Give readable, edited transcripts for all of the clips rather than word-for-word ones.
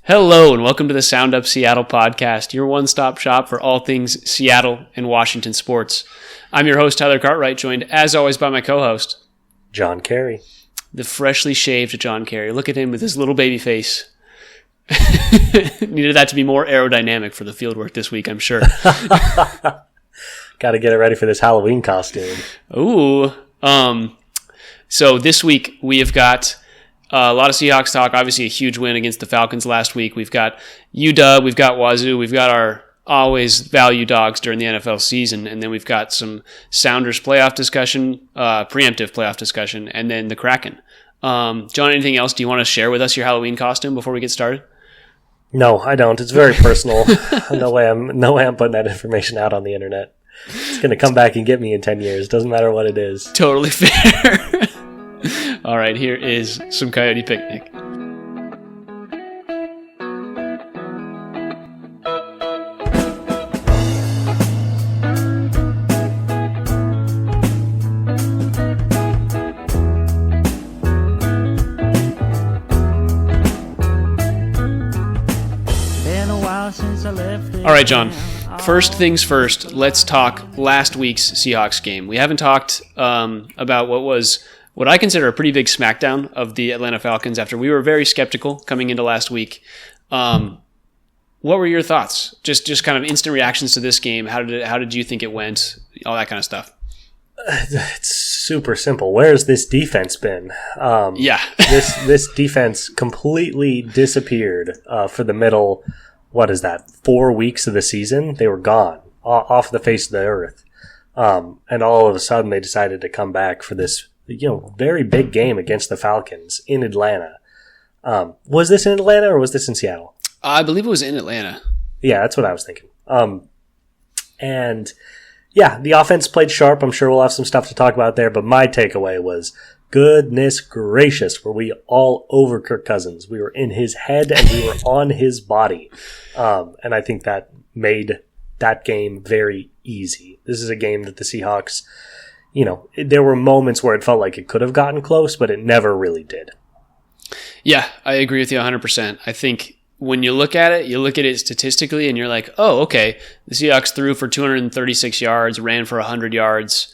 Hello and welcome to the Sound Up Seattle podcast, your one-stop shop for all things Seattle and Washington sports. I'm your host, Tyler Cartwright, joined as always by my co-host, John Carey. The freshly shaved John Carey. Look at him with his little baby face. Needed that to be more aerodynamic for the field work this week, I'm sure. Got to get it ready for this Halloween costume. Ooh. So this week we have got a lot of Seahawks talk. Obviously a huge win against the Falcons last week. We've got UW, we've got Wazoo, we've got our always value dogs during the NFL season, and then we've got some Sounders playoff discussion, preemptive playoff discussion, and then the Kraken. John, anything else? Do you want to share with us your Halloween costume before we get started? No, I don't. It's very personal. No way I'm putting that information out on the internet. It's going to come back and get me in 10 years. Doesn't matter what it is. Totally fair. All right, here is some Coyote Picnic. All right, John. First things first, let's talk last week's Seahawks game. We haven't talked about what I consider a pretty big smackdown of the Atlanta Falcons after we were very skeptical coming into last week. What were your thoughts? Just kind of instant reactions to this game. How did you think it went? All that kind of stuff. It's super simple. Where's this defense been? This defense completely disappeared for the middle. What is that? 4 weeks of the season? They were gone off the face of the earth. And all of a sudden they decided to come back for this, very big game against the Falcons in Atlanta. Was this in Atlanta or was this in Seattle? I believe it was in Atlanta. Yeah, that's what I was thinking. And yeah, the offense played sharp. I'm sure we'll have some stuff to talk about there, but my takeaway was, goodness gracious, were we all over Kirk Cousins. We were in his head and we were on his body. And I think that made that game very easy. This is a game that the Seahawks, there were moments where it felt like it could have gotten close, but it never really did. Yeah, I agree with you 100%. I think when you look at it statistically and you're like, oh, okay, the Seahawks threw for 236 yards, ran for 100 yards.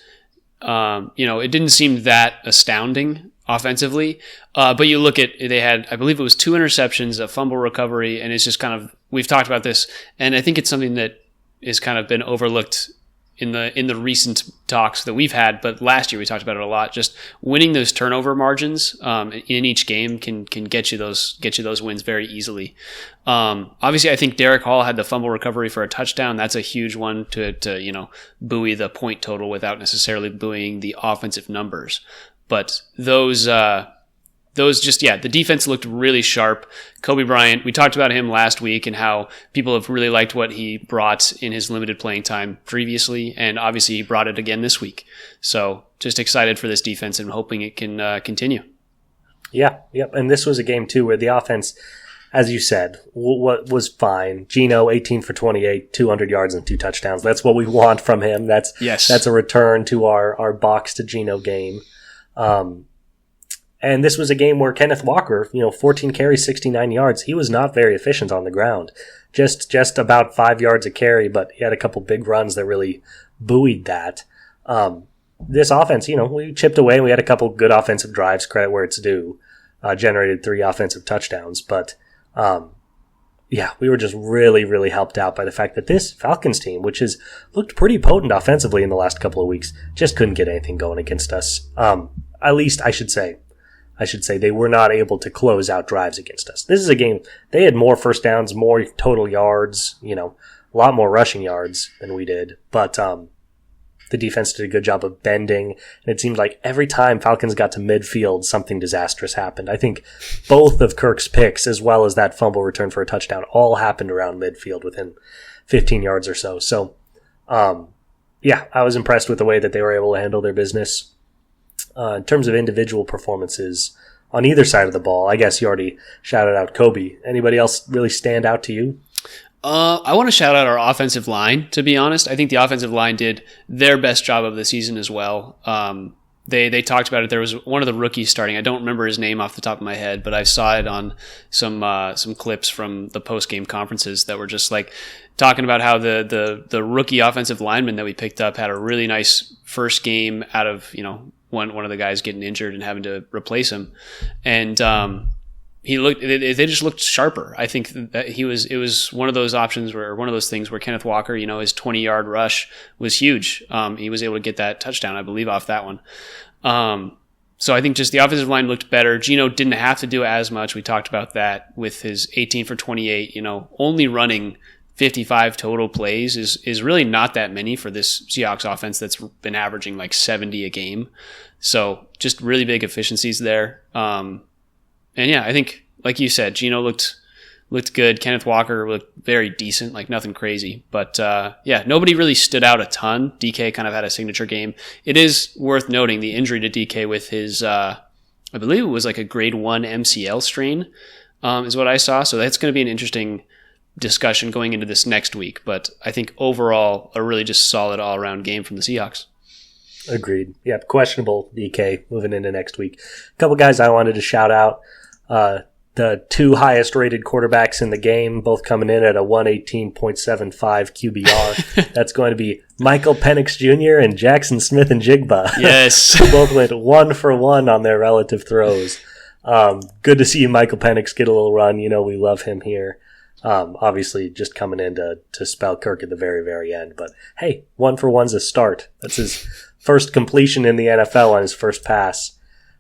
It didn't seem that astounding offensively. But you look at, they had, I believe it was 2 interceptions, a fumble recovery, and it's just kind of, we've talked about this, and I think it's something that has kind of been overlooked in the recent talks that we've had, but last year we talked about it a lot. Just winning those turnover margins in each game can get you those wins very easily. Obviously, I think Derek Hall had the fumble recovery for a touchdown. That's a huge one to buoy the point total without necessarily buoying the offensive numbers. But the defense looked really sharp. Kobe Bryant, we talked about him last week and how people have really liked what he brought in his limited playing time previously, and obviously he brought it again this week. So just excited for this defense and hoping it can continue. Yeah, yep. And this was a game, too, where the offense, as you said, what was fine. Geno, 18 for 28, 200 yards and 2 touchdowns. That's what we want from him. That's a return to our box to Geno game. And this was a game where Kenneth Walker, 14 carries, 69 yards. He was not very efficient on the ground. Just about 5 yards a carry, but he had a couple big runs that really buoyed that. This offense, we chipped away and we had a couple good offensive drives, credit where it's due. Generated 3 offensive touchdowns. But, we were just really, really helped out by the fact that this Falcons team, which has looked pretty potent offensively in the last couple of weeks, just couldn't get anything going against us. At least I should say they were not able to close out drives against us. This is a game, they had more first downs, more total yards, a lot more rushing yards than we did. But the defense did a good job of bending, and it seemed like every time Falcons got to midfield, something disastrous happened. I think both of Kirk's picks, as well as that fumble return for a touchdown, all happened around midfield within 15 yards or so. So, I was impressed with the way that they were able to handle their business. In terms of individual performances on either side of the ball, I guess you already shouted out Kobe. Anybody else really stand out to you? I want to shout out our offensive line, to be honest. I think the offensive line did their best job of the season as well. they talked about it. There was one of the rookies starting. I don't remember his name off the top of my head, but I saw it on some clips from the post game conferences that were just like talking about how the rookie offensive lineman that we picked up had a really nice first game out of one of the guys getting injured and having to replace him, and they just looked sharper. I think that it was one of those options one of those things where Kenneth Walker, his 20-yard rush was huge. He was able to get that touchdown, I believe, off that one. So I think just the offensive line looked better. Geno didn't have to do as much. We talked about that with his 18 for 28, only running 55 total plays is really not that many for this Seahawks offense that's been averaging like 70 a game. So just really big efficiencies there. And yeah, I think, like you said, Geno looked good. Kenneth Walker looked very decent, like nothing crazy. But yeah, nobody really stood out a ton. DK kind of had a signature game. It is worth noting the injury to DK with his, I believe it was like a grade 1 MCL strain, is what I saw. So that's going to be an interesting discussion going into this next week. But I think overall, a really just solid all-around game from the Seahawks. Agreed. Yeah, questionable DK moving into next week. A couple guys I wanted to shout out. The two highest rated quarterbacks in the game, both coming in at a 118.75 QBR. That's going to be Michael Penix Jr. and Jackson Smith-Njigba. Yes. Both went 1 for 1 on their relative throws. Good to see Michael Penix get a little run. We love him here. Obviously just coming in to spell Kirk at the very, very end. But hey, 1 for 1's a start. That's his first completion in the NFL on his first pass.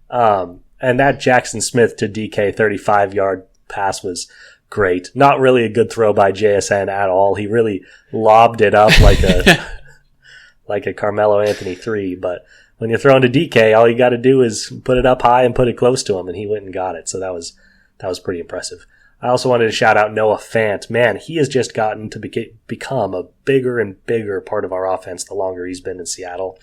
And that Jackson Smith to DK 35-yard pass was great. Not really a good throw by JSN at all. He really lobbed it up like a Carmelo Anthony 3. But when you're throwing to DK, all you got to do is put it up high and put it close to him, and he went and got it. So that was pretty impressive. I also wanted to shout out Noah Fant. Man, he has just gotten to become a bigger and bigger part of our offense the longer he's been in Seattle.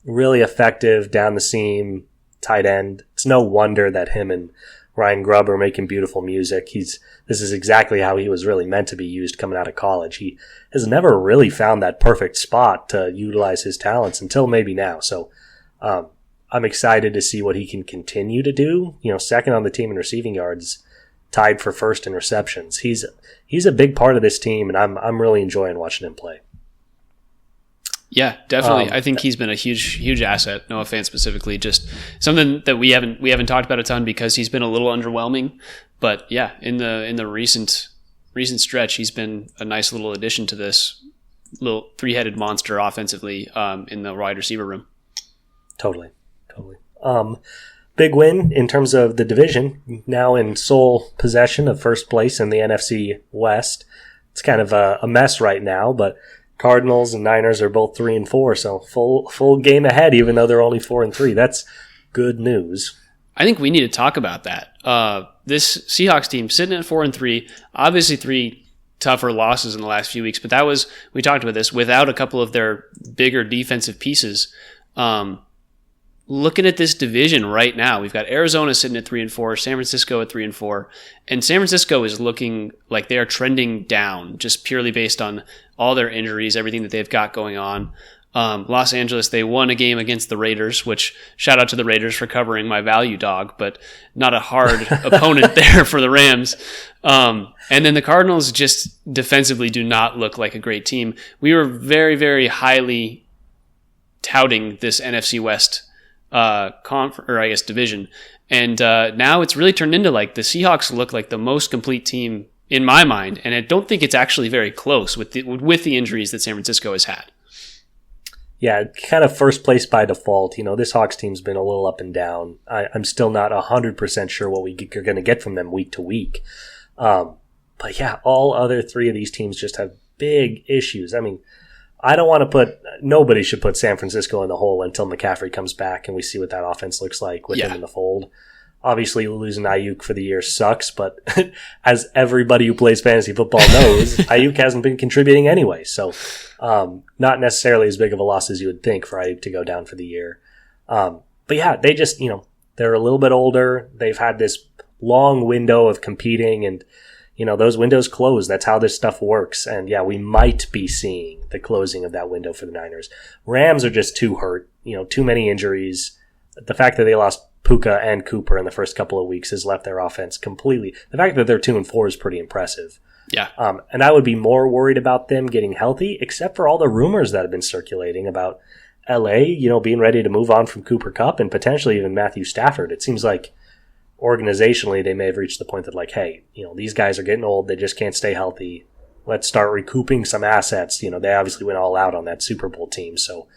Really effective down the seam, tight end. It's no wonder that him and Ryan Grubb are making beautiful music. This is exactly how he was really meant to be used coming out of college. He has never really found that perfect spot to utilize his talents until maybe now. So I'm excited to see what he can continue to do. Second on the team in receiving yards, tied for first in receptions. He's a big part of this team, and I'm really enjoying watching him play. Yeah, definitely. I think he's been a huge asset. Noah Fant specifically, just something that we haven't talked about a ton because he's been a little underwhelming. But yeah, in the recent stretch, he's been a nice little addition to this little 3-headed monster offensively in the wide receiver room. Totally. Big win in terms of the division. Now in sole possession of first place in the NFC West. It's kind of a mess right now, but Cardinals and Niners are both 3-4, so full game ahead, even though they're only 4-3. That's good news. I think we need to talk about that. This Seahawks team sitting at 4-3, obviously 3 tougher losses in the last few weeks, but we talked about this, without a couple of their bigger defensive pieces. Looking at this division right now, we've got Arizona sitting at 3-4, San Francisco at 3-4, and San Francisco is looking like they are trending down just purely based on all their injuries, everything that they've got going on. Los Angeles, they won a game against the Raiders, which shout out to the Raiders for covering my value dog, but not a hard opponent there for the Rams. And then the Cardinals just defensively do not look like a great team. We were very, very highly touting this NFC West division. And now it's really turned into like the Seahawks look like the most complete team in my mind, and I don't think it's actually very close with the injuries that San Francisco has had. Yeah, kind of first place by default. This Hawks team's been a little up and down. I'm still not 100% sure what we're going to get from them week to week. But yeah, all other 3 of these teams just have big issues. I mean, nobody should put San Francisco in the hole until McCaffrey comes back and we see what that offense looks like with him in the fold. Obviously, losing Ayuk for the year sucks, but as everybody who plays fantasy football knows, Ayuk hasn't been contributing anyway. So not necessarily as big of a loss as you would think for Ayuk to go down for the year. But yeah, they just, they're a little bit older. They've had this long window of competing and, those windows close. That's how this stuff works. And yeah, we might be seeing the closing of that window for the Niners. Rams are just too hurt. Too many injuries. The fact that they lost Puka and Cooper in the first couple of weeks has left their offense completely. The fact that they're 2-4 is pretty impressive. Yeah. And I would be more worried about them getting healthy, except for all the rumors that have been circulating about LA, being ready to move on from Cooper Kupp and potentially even Matthew Stafford. It seems like organizationally they may have reached the point that like, hey, these guys are getting old. They just can't stay healthy. Let's start recouping some assets. They obviously went all out on that Super Bowl team. So,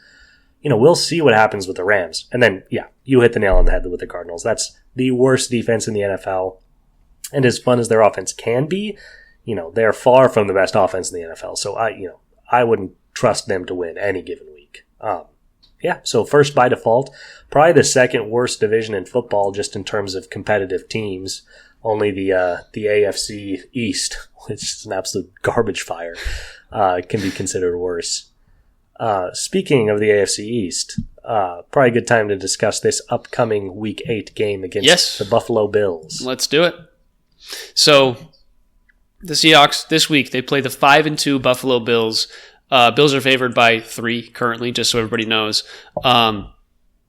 we'll see what happens with the Rams. And then, yeah, you hit the nail on the head with the Cardinals. That's the worst defense in the NFL. And as fun as their offense can be, they're far from the best offense in the NFL. So I wouldn't trust them to win any given week. So first by default, probably the second worst division in football just in terms of competitive teams. Only the AFC East, which is an absolute garbage fire, can be considered worse. Speaking of the AFC East, probably a good time to discuss this upcoming Week 8 game against the Buffalo Bills. Let's do it. So the Seahawks this week, they play the 5-2 Buffalo Bills. Bills are favored by 3 currently, just so everybody knows. And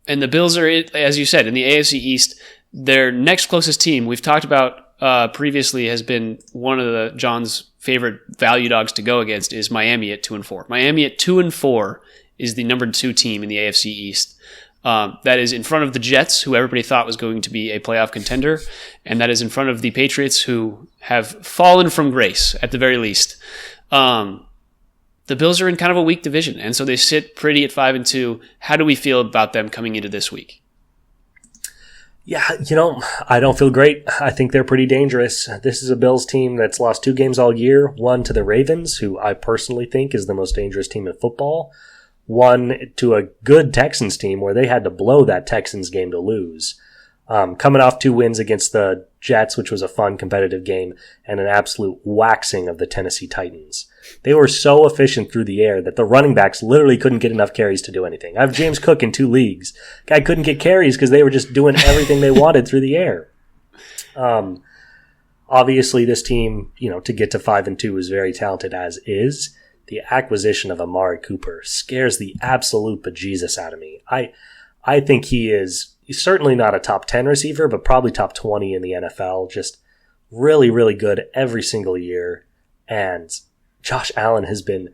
the Bills are, as you said, in the AFC East. Their next closest team, we've talked about previously, has been one of John's favorite value dogs to go against is Miami at 2-4. Miami at 2-4 is the number 2 team in the AFC East. That is in front of the Jets, who everybody thought was going to be a playoff contender, and that is in front of the Patriots, who have fallen from grace at the very least. The Bills are in kind of a weak division, and so they sit pretty at 5-2. How do we feel about them coming into this week? Yeah, I don't feel great. I think they're pretty dangerous. This is a Bills team that's lost 2 games all year. One to the Ravens, who I personally think is the most dangerous team in football. One to a good Texans team where they had to blow that Texans game to lose. Coming off 2 wins against the Jets, which was a fun competitive game, and an absolute waxing of the Tennessee Titans. They were so efficient through the air that the running backs literally couldn't get enough carries to do anything. I have James Cook in 2 leagues. Guy couldn't get carries because they were just doing everything they wanted through the air. Obviously, this team, to get to 5-2 is very talented as is. The acquisition of Amari Cooper scares the absolute bejesus out of me. I think he's certainly not a top 10 receiver, but probably top 20 in the NFL. Just really, really good every single year. And Josh Allen has been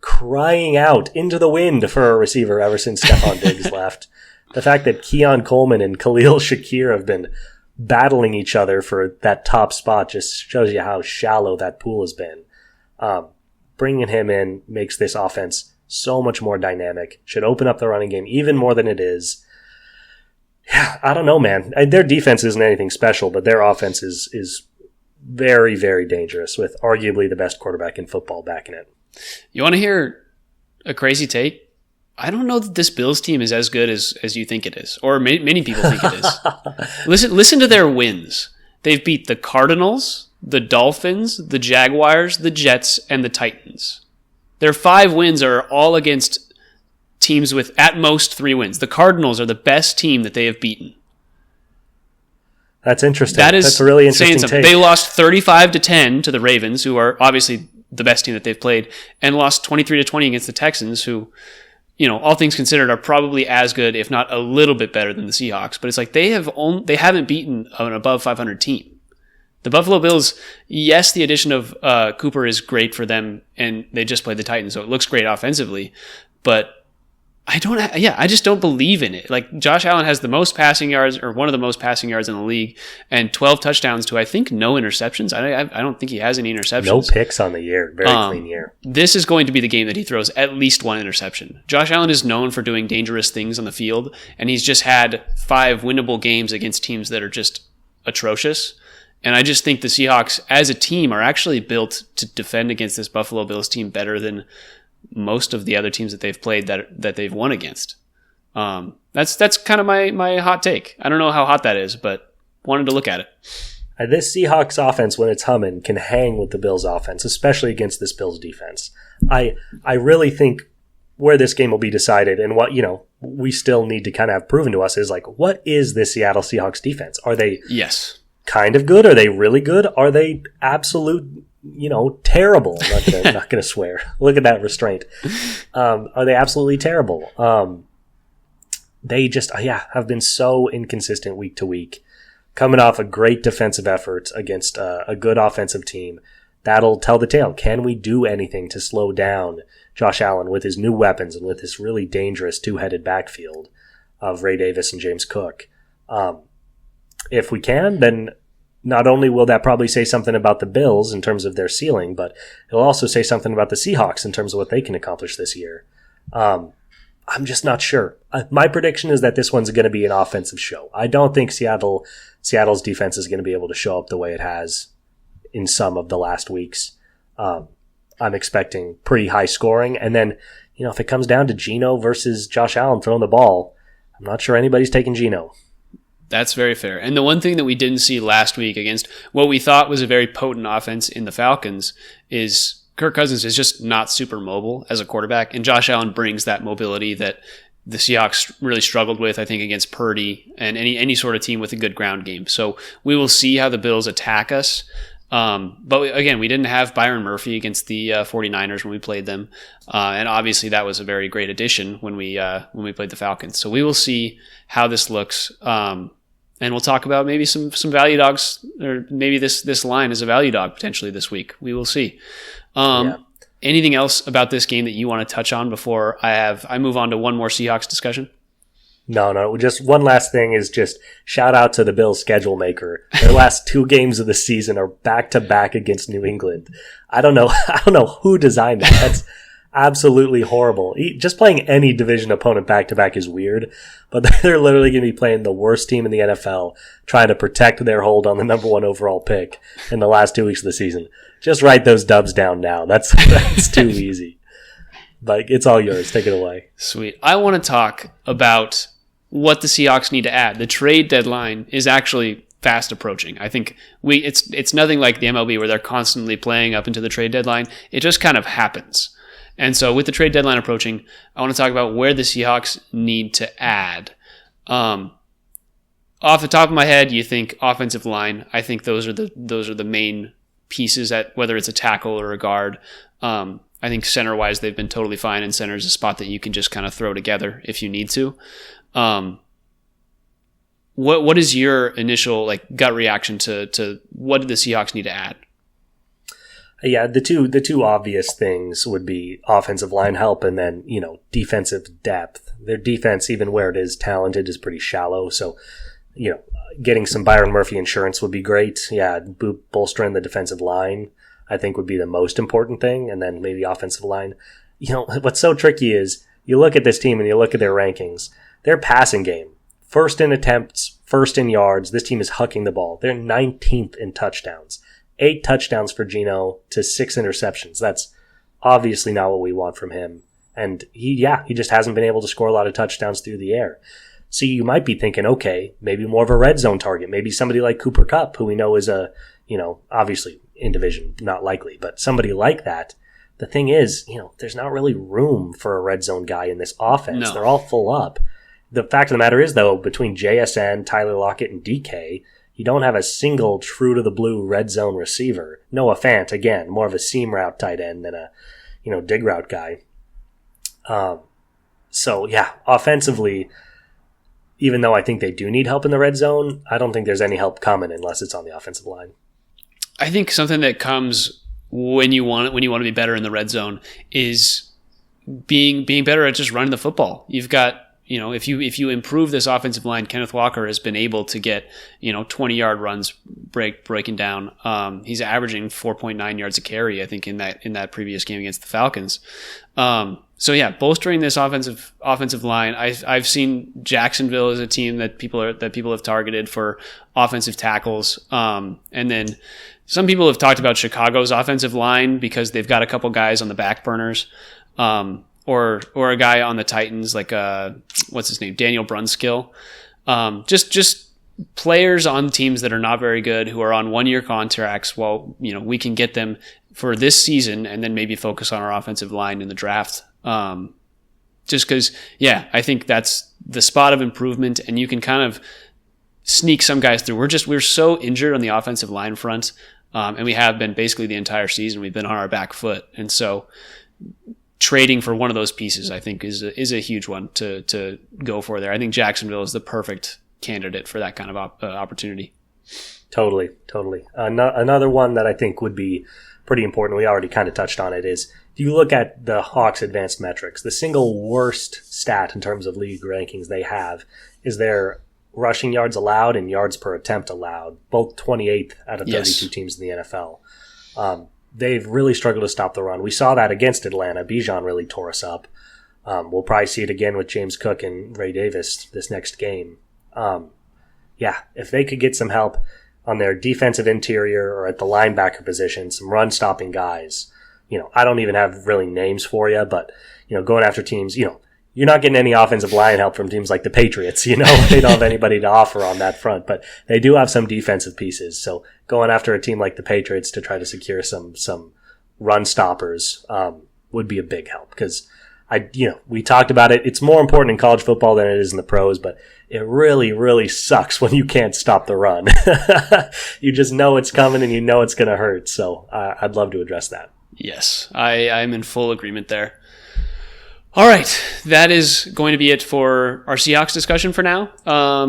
crying out into the wind for a receiver ever since Stephon Diggs left. The fact that Keon Coleman and Khalil Shakir have been battling each other for that top spot just shows you how shallow that pool has been. Bringing him in makes this offense so much more dynamic. Should open up the running game even more than it is. Yeah, I don't know, man. Their defense isn't anything special, but their offense is very, very dangerous with arguably the best quarterback in football backing it. You want to hear a crazy take? I don't know that this Bills team is as good as you think it is, or many people think it is. Listen to their wins. They've beat the Cardinals, the Dolphins, the Jaguars, the Jets, and the Titans. Their 5 wins are all against teams with at most 3 wins. The Cardinals are the best team that they have beaten. That's interesting. That's a really interesting take. They lost 35-10 to the Ravens, who are obviously the best team that they've played, and lost 23-20 against the Texans, who, all things considered, are probably as good, if not a little bit better than the Seahawks. But it's like they haven't beaten an above 500 team. The Buffalo Bills, yes, the addition of Cooper is great for them, and they just played the Titans, so it looks great offensively. But I just don't believe in it. Like, Josh Allen has the most passing yards, or one of the most passing yards in the league, and 12 touchdowns to, I think, no interceptions. I don't think he has any interceptions. No picks on the year. Very clean year. This is going to be the game that he throws at least 1 interception. Josh Allen is known for doing dangerous things on the field, and he's just had 5 winnable games against teams that are just atrocious. And I just think the Seahawks, as a team, are actually built to defend against this Buffalo Bills team better than most of the other teams that they've played that they've won against. That's kind of my hot take. I don't know how hot that is, but wanted to look at it. This Seahawks offense, when it's humming, can hang with the Bills offense, especially against this Bills defense. I really think where this game will be decided, and what we still need to kind of have proven to us, is like, what is this Seattle Seahawks defense? Are they kind of good? Are they really good? Are they absolute, terrible? I'm not gonna swear. Look at that restraint. Are they absolutely terrible? They just, have been so inconsistent week to week. Coming off a great defensive effort against a good offensive team, that'll tell the tale. Can we do anything to slow down Josh Allen with his new weapons and with this really dangerous two-headed backfield of Ray Davis and James Cook? If we can, then not only will that probably say something about the Bills in terms of their ceiling, but it'll also say something about the Seahawks in terms of what they can accomplish this year. I'm just not sure. My prediction is that this one's going to be an offensive show. I don't think Seattle's defense is going to be able to show up the way it has in some of the last weeks. I'm expecting pretty high scoring. And then, if it comes down to Geno versus Josh Allen throwing the ball, I'm not sure anybody's taking Geno. That's very fair. And the one thing that we didn't see last week against what we thought was a very potent offense in the Falcons is Kirk Cousins is just not super mobile as a quarterback, and Josh Allen brings that mobility that the Seahawks really struggled with, I think, against Purdy and any sort of team with a good ground game. So we will see how the Bills attack us. But again, we didn't have Byron Murphy against the 49ers when we played them. And obviously that was a very great addition when we played the Falcons. So we will see how this looks. And we'll talk about maybe some value dogs, or maybe this line is a value dog potentially this week. We will see. Anything else about this game that you want to touch on before I move on to one more Seahawks discussion? No. Just one last thing is just shout out to the Bills schedule maker. Their last 2 games of the season are back to back against New England. I don't know who designed that. That's absolutely horrible. Just playing any division opponent back to back is weird, but they're literally going to be playing the worst team in the NFL, trying to protect their hold on the number 1 overall pick in the last 2 weeks of the season. Just write those dubs down now. That's too easy. But it's all yours. Take it away. Sweet. I want to talk about what the Seahawks need to add. The trade deadline is actually fast approaching. I think it's nothing like the MLB where they're constantly playing up into the trade deadline. It just kind of happens. And so with the trade deadline approaching, I want to talk about where the Seahawks need to add. Off the top of my head, you think offensive line. I think those are the main pieces, at whether it's a tackle or a guard. I think center-wise, they've been totally fine, and center is a spot that you can just kind of throw together if you need to. What is your initial gut reaction to what did the Seahawks need to add? Yeah, the two obvious things would be offensive line help and then, defensive depth. Their defense, even where it is talented, is pretty shallow. So, getting some Byron Murphy insurance would be great. Yeah, bolstering the defensive line, I think, would be the most important thing. And then maybe offensive line. What's so tricky is you look at this team and you look at their rankings. Their passing game, first in attempts, first in yards. This team is hucking the ball. They're 19th in touchdowns. 8 touchdowns for Geno to 6 interceptions. That's obviously not what we want from him. And he just hasn't been able to score a lot of touchdowns through the air. So you might be thinking, okay, maybe more of a red zone target. Maybe somebody like Cooper Kupp, who we know is obviously in division, not likely, but somebody like that. The thing is, there's not really room for a red zone guy in this offense. No. They're all full up. The fact of the matter is, though, between JSN, Tyler Lockett, and DK, you don't have a single true-to-the-blue red zone receiver. Noah Fant, again, more of a seam route tight end than a, dig route guy. Offensively, even though I think they do need help in the red zone, I don't think there's any help coming unless it's on the offensive line. I think something that comes when you want to be better in the red zone is being better at just running the football. You've got, if you improve this offensive line, Kenneth Walker has been able to get, 20-yard runs breaking down. He's averaging 4.9 yards a carry, I think, in that previous game against the Falcons. Bolstering this offensive line. I've seen Jacksonville as a team that people have targeted for offensive tackles. And then some people have talked about Chicago's offensive line because they've got a couple guys on the back burners. Or a guy on the Titans like what's his name, Daniel Brunskill. Just players on teams that are not very good who are on 1-year contracts. Well, we can get them for this season and then maybe focus on our offensive line in the draft. Just because, I think that's the spot of improvement, and you can kind of sneak some guys through. We're so injured on the offensive line front, and we have been basically the entire season. We've been on our back foot, and so trading for one of those pieces, I think, is a huge one to go for there. I think Jacksonville is the perfect candidate for that kind of opportunity. Totally. Another one that I think would be pretty important, we already kind of touched on it, is if you look at the Hawks' advanced metrics, the single worst stat in terms of league rankings they have is their rushing yards allowed and yards per attempt allowed, both 28th out of 32 teams in the NFL. They've really struggled to stop the run. We saw that against Atlanta. Bijan really tore us up. We'll probably see it again with James Cook and Ray Davis this next game. If they could get some help on their defensive interior or at the linebacker position, some run-stopping guys. I don't even have really names for you, but, going after teams, you're not getting any offensive line help from teams like the Patriots, They don't have anybody to offer on that front, but they do have some defensive pieces. So going after a team like the Patriots to try to secure some run stoppers would be a big help because we talked about it. It's more important in college football than it is in the pros, but it really, really sucks when you can't stop the run. You just know it's coming and you know it's going to hurt. So I'd love to address that. Yes, I'm in full agreement there. All right, that is going to be it for our Seahawks discussion for now.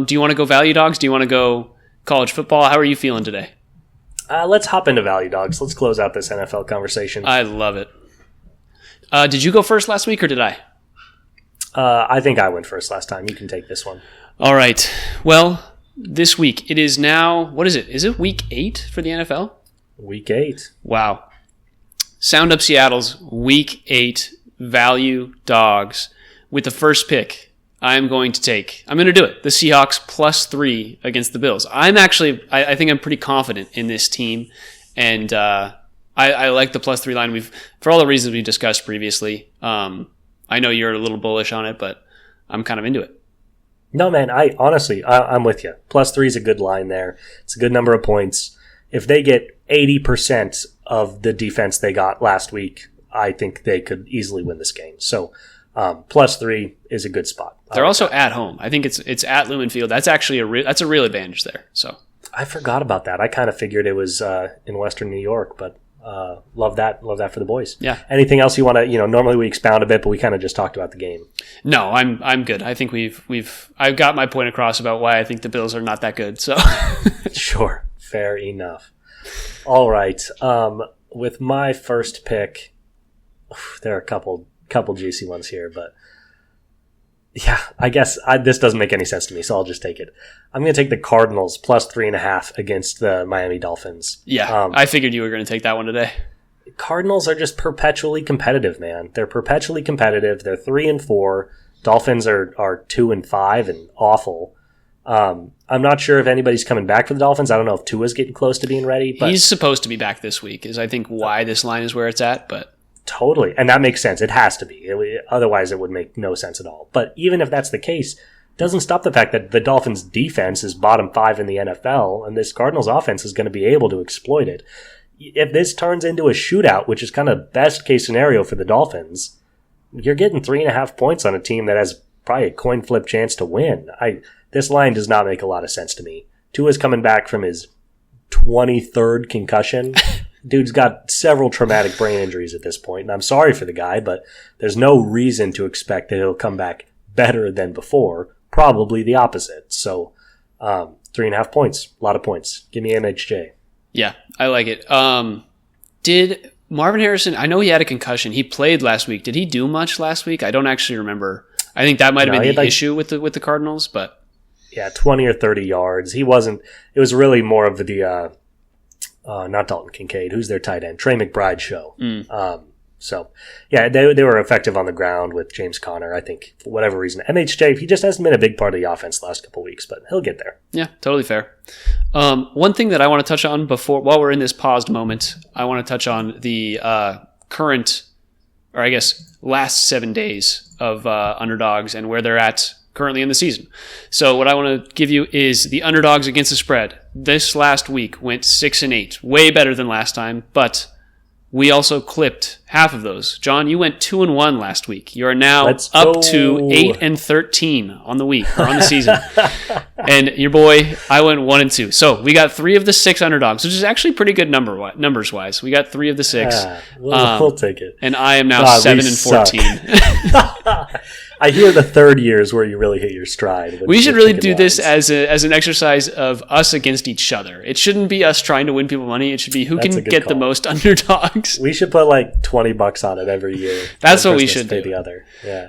Do you want to go value dogs? Do you want to go college football? How are you feeling today? Let's hop into value dogs. Let's close out this NFL conversation. I love it. Did you go first last week or did I? I think I went first last time. You can take this one. All right. Well, this week, it is now, what is it? Is it week 8 for the NFL? Week 8. Wow. Sound Up Seattle's week 8 value dogs with the first pick. I'm going to do it. The Seahawks +3 against the Bills. I think I'm pretty confident in this team. And, I like the +3 line. For all the reasons we discussed previously. I know you're a little bullish on it, but I'm kind of into it. No, man, I'm with you. +3 is a good line there. It's a good number of points. If they get 80% of the defense they got last week, I think they could easily win this game. So, +3 is a good spot. They're also at home. I think it's at Lumen Field. That's actually that's a real advantage there. So I forgot about that. I kind of figured it was in Western New York, but love that for the boys. Yeah. Anything else you want to? Normally we expound a bit, but we kind of just talked about the game. No, I'm good. I think I've got my point across about why I think the Bills are not that good. So Sure, fair enough. All right. With my first pick, there are a couple juicy ones here, but yeah, I guess this doesn't make any sense to me, so I'll just take it. I'm going to take the Cardinals +3.5 against the Miami Dolphins. Yeah, I figured you were going to take that one today. Cardinals are just perpetually competitive, man. They're perpetually competitive. They're 3-4. Dolphins are 2-5 and awful. I'm not sure if anybody's coming back for the Dolphins. I don't know if Tua's getting close to being ready. But he's supposed to be back this week, is I think why this line is where it's at, but... Totally. And that makes sense. It has to be. Otherwise, it would make no sense at all. But even if that's the case, it doesn't stop the fact that the Dolphins' defense is bottom 5 in the NFL, and this Cardinals offense is going to be able to exploit it. If this turns into a shootout, which is kind of best case scenario for the Dolphins, you're getting 3.5 points on a team that has probably a coin flip chance to win. This line does not make a lot of sense to me. Tua's coming back from his 23rd concussion. Dude's got several traumatic brain injuries at this point, and I'm sorry for the guy, but there's no reason to expect that he'll come back better than before. Probably the opposite. So, 3.5 points. A lot of points. Give me MHJ. Yeah, I like it. Did Marvin Harrison, I know he had a concussion. He played last week. Did he do much last week? I don't actually remember. I think that might have been the issue with the Cardinals, but... Yeah, 20 or 30 yards. He wasn't... It was really more of the... not Dalton Kincaid. Who's their tight end? Trey McBride show. So, yeah, they were effective on the ground with James Conner, I think, for whatever reason. MHJ, he just hasn't been a big part of the offense the last couple of weeks, but he'll get there. Yeah, totally fair. One thing that I want to touch on while we're in this paused moment, I want to touch on the current, or I guess last 7 days of underdogs and where they're at currently in the season. So what I want to give you is the underdogs against the spread. This last week went 6-8, way better than last time, but we also clipped half of those. John, you went 2-1 last week. You are now Let's up go. to 8-13 on the week, or on the season. And your boy, I went 1-2. So we got 3 of the 6 underdogs, which is actually pretty good numbers wise. We got 3 of the 6. We'll take it. And I am now God, 7-14. I hear the third year is where you really hit your stride. We should really do this as an exercise of us against each other. It shouldn't be us trying to win people money. It should be who can get the most underdogs. We should put like $20 on it every year. That's what we should do. The other, yeah.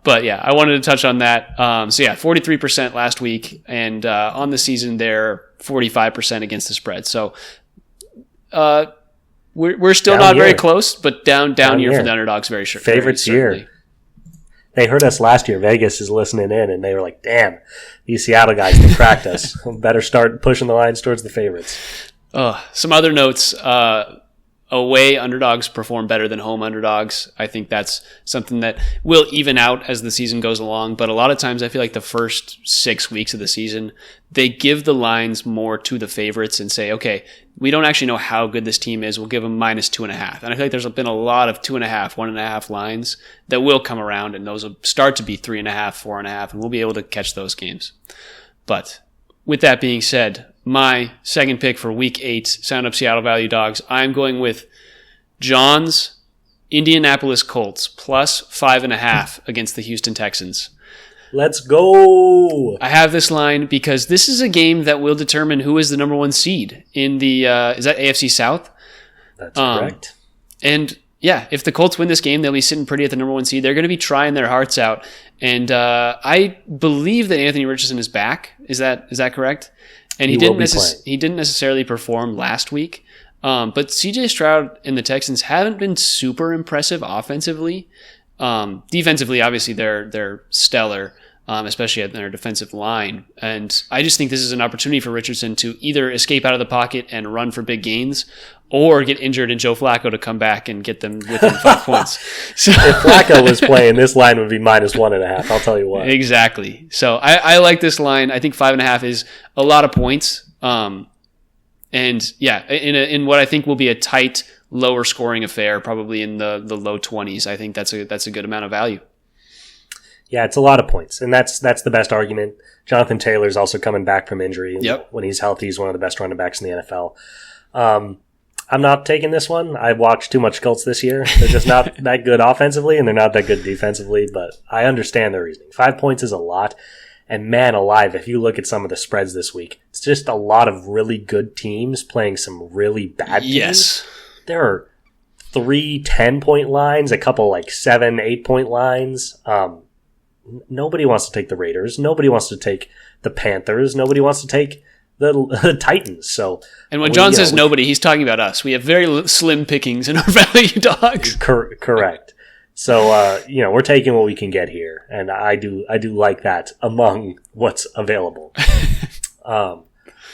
But yeah, I wanted to touch on that. So yeah, 43% last week, and on the season they're 45% against the spread. So we're still not very close, but down year for the underdogs. Very sure. Favorites year. They heard us last year. Vegas is listening in, and they were like, damn, these Seattle guys, they cracked us. Better start pushing the lines towards the favorites. Some other notes. Away underdogs perform better than home underdogs. I think that's something that will even out as the season goes along. But a lot of times I feel like the first 6 weeks of the season, they give the lines more to the favorites and say, okay, we don't actually know how good this team is. We'll give them -2.5. And I feel like there's been a lot of 2.5, 1.5 lines that will come around, and those will start to be 3.5, 4.5, and we'll be able to catch those games. But with that being said, my second pick for Week 8, Sound Up Seattle Value Dogs, I'm going with John's Indianapolis Colts plus 5.5 against the Houston Texans. Let's go! I have this line because this is a game that will determine who is the number 1 seed in the, is that AFC South? That's correct. And yeah, if the Colts win this game, they'll be sitting pretty at the number 1 seed. They're going to be trying their hearts out. And I believe that Anthony Richardson is back. Is that correct? And he didn't necessarily perform last week. But CJ Stroud and the Texans haven't been super impressive offensively. Defensively, obviously, they're stellar, especially at their defensive line. And I just think this is an opportunity for Richardson to either escape out of the pocket and run for big gains, or get injured and Joe Flacco to come back and get them within 5 points. So if Flacco was playing, this line would be -1.5. I'll tell you what. Exactly. So I like this line. I think 5.5 is a lot of points. And yeah, in what I think will be a tight, lower scoring affair, probably in the low 20s. I think that's a good amount of value. Yeah, it's a lot of points, and that's the best argument. Jonathan Taylor's also coming back from injury. Yep. When he's healthy, he's one of the best running backs in the NFL. I'm not taking this one. I've watched too much Colts this year. They're just not that good offensively, and they're not that good defensively, but I understand their reasoning. 5 points is a lot, and man alive, if you look at some of the spreads this week, it's just a lot of really good teams playing some really bad teams. Yes. There are 3 10-point lines, a couple like 7 8-point lines. Nobody wants to take the Raiders. Nobody wants to take the Panthers. Nobody wants to take the Titans. So, and when John says nobody, he's talking about us. We have very slim pickings in our value dogs. Correct. So we're taking what we can get here, and I do like that among what's available.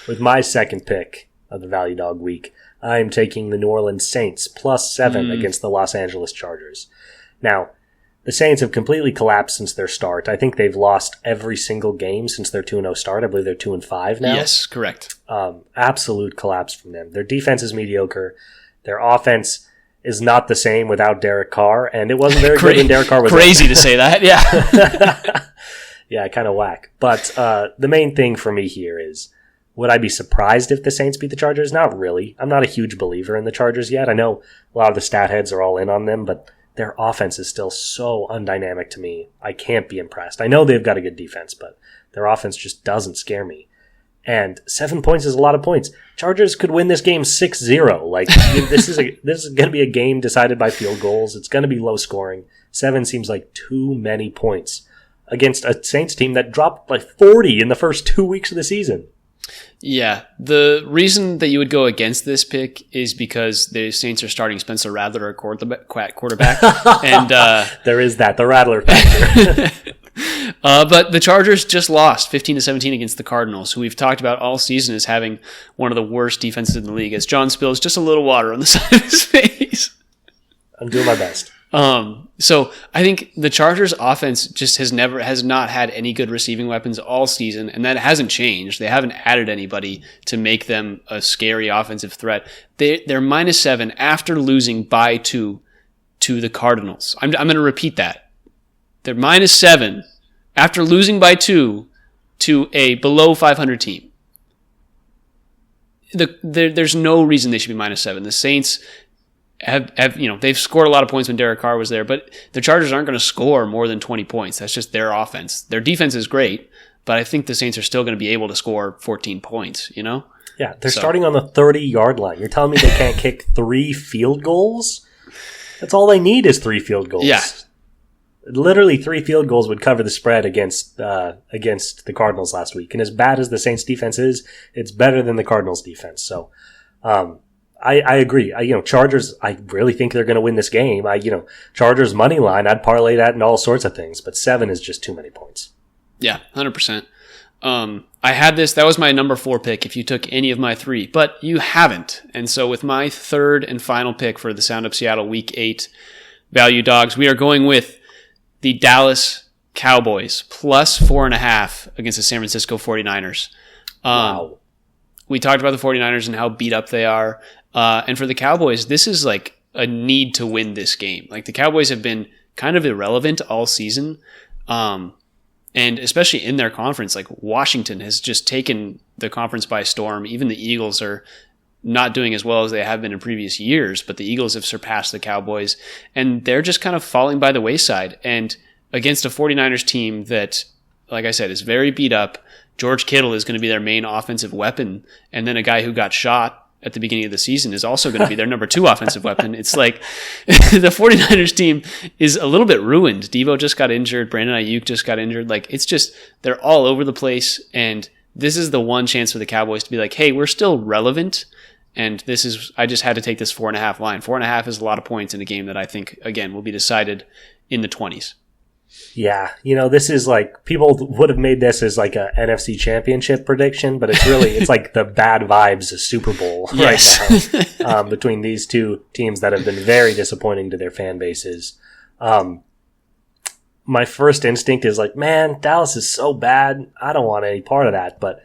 With my second pick of the value dog week, I am taking the New Orleans Saints plus 7 against the Los Angeles Chargers. Now, the Saints have completely collapsed since their start. I think they've lost every single game since their 2-0 start. I believe they're 2-5 now. Yes, correct. Absolute collapse from them. Their defense is mediocre. Their offense is not the same without Derek Carr, and it wasn't very good when Derek Carr was crazy to say that, yeah. Yeah, kind of whack. But the main thing for me here is, would I be surprised if the Saints beat the Chargers? Not really. I'm not a huge believer in the Chargers yet. I know a lot of the stat heads are all in on them, but their offense is still so undynamic to me. I can't be impressed. I know they've got a good defense, but their offense just doesn't scare me. And 7 points is a lot of points. Chargers could win this game 6-0. Like, this is going to be a game decided by field goals. It's going to be low scoring. 7 seems like too many points against a Saints team that dropped like 40 in the first 2 weeks of the season. Yeah, the reason that you would go against this pick is because the Saints are starting Spencer Rattler at quarterback, and there is that, the Rattler factor. But the Chargers just lost 15-17 against the Cardinals, who we've talked about all season as having one of the worst defenses in the league. As John spills just a little water on the side of his face. I'm doing my best. So I think the Chargers offense just has not had any good receiving weapons all season, and that hasn't changed. They haven't added anybody to make them a scary offensive threat. They're -7 after losing by 2 to the Cardinals. I'm going to repeat that. They're -7 after losing by 2 to a below 500 team. There's no reason they should be -7. The Saints have they've scored a lot of points when Derek Carr was there, but the Chargers aren't going to score more than 20 points. That's just their offense. Their defense is great, but I think the Saints are still going to be able to score 14 points, Yeah, they're starting on the 30-yard line. You're telling me they can't kick 3 field goals? That's all they need is 3 field goals. Yeah. Literally 3 field goals would cover the spread against the Cardinals last week. And as bad as the Saints defense is, it's better than the Cardinals defense. So, I agree. Chargers, I really think they're going to win this game. Chargers money line, I'd parlay that into all sorts of things, but 7 is just too many points. Yeah, 100%. I had this, that was my number 4 pick if you took any of my 3, but you haven't. And so with my 3rd and final pick for the Sound Up Seattle Week 8 value dogs, we are going with the Dallas Cowboys plus 4.5 against the San Francisco 49ers. Wow. We talked about the 49ers and how beat up they are. And for the Cowboys, this is like a need to win this game. Like the Cowboys have been kind of irrelevant all season. And especially in their conference, like Washington has just taken the conference by storm. Even the Eagles are not doing as well as they have been in previous years, but the Eagles have surpassed the Cowboys and they're just kind of falling by the wayside. And against a 49ers team that, like I said, is very beat up, George Kittle is going to be their main offensive weapon. And then a guy who got shot at the beginning of the season is also going to be their number 2 offensive weapon. It's like the 49ers team is a little bit ruined. Devo just got injured. Brandon Ayuk just got injured. Like it's just, they're all over the place. And this is the one chance for the Cowboys to be like, hey, we're still relevant. And I just had to take this 4.5 line. 4.5 is a lot of points in a game that I think, again, will be decided in the 20s. Yeah, this is like, people would have made this as like a NFC championship prediction, but it's like the bad vibes Super Bowl right now between these two teams that have been very disappointing to their fan bases. My first instinct is like, man, Dallas is so bad. I don't want any part of that, but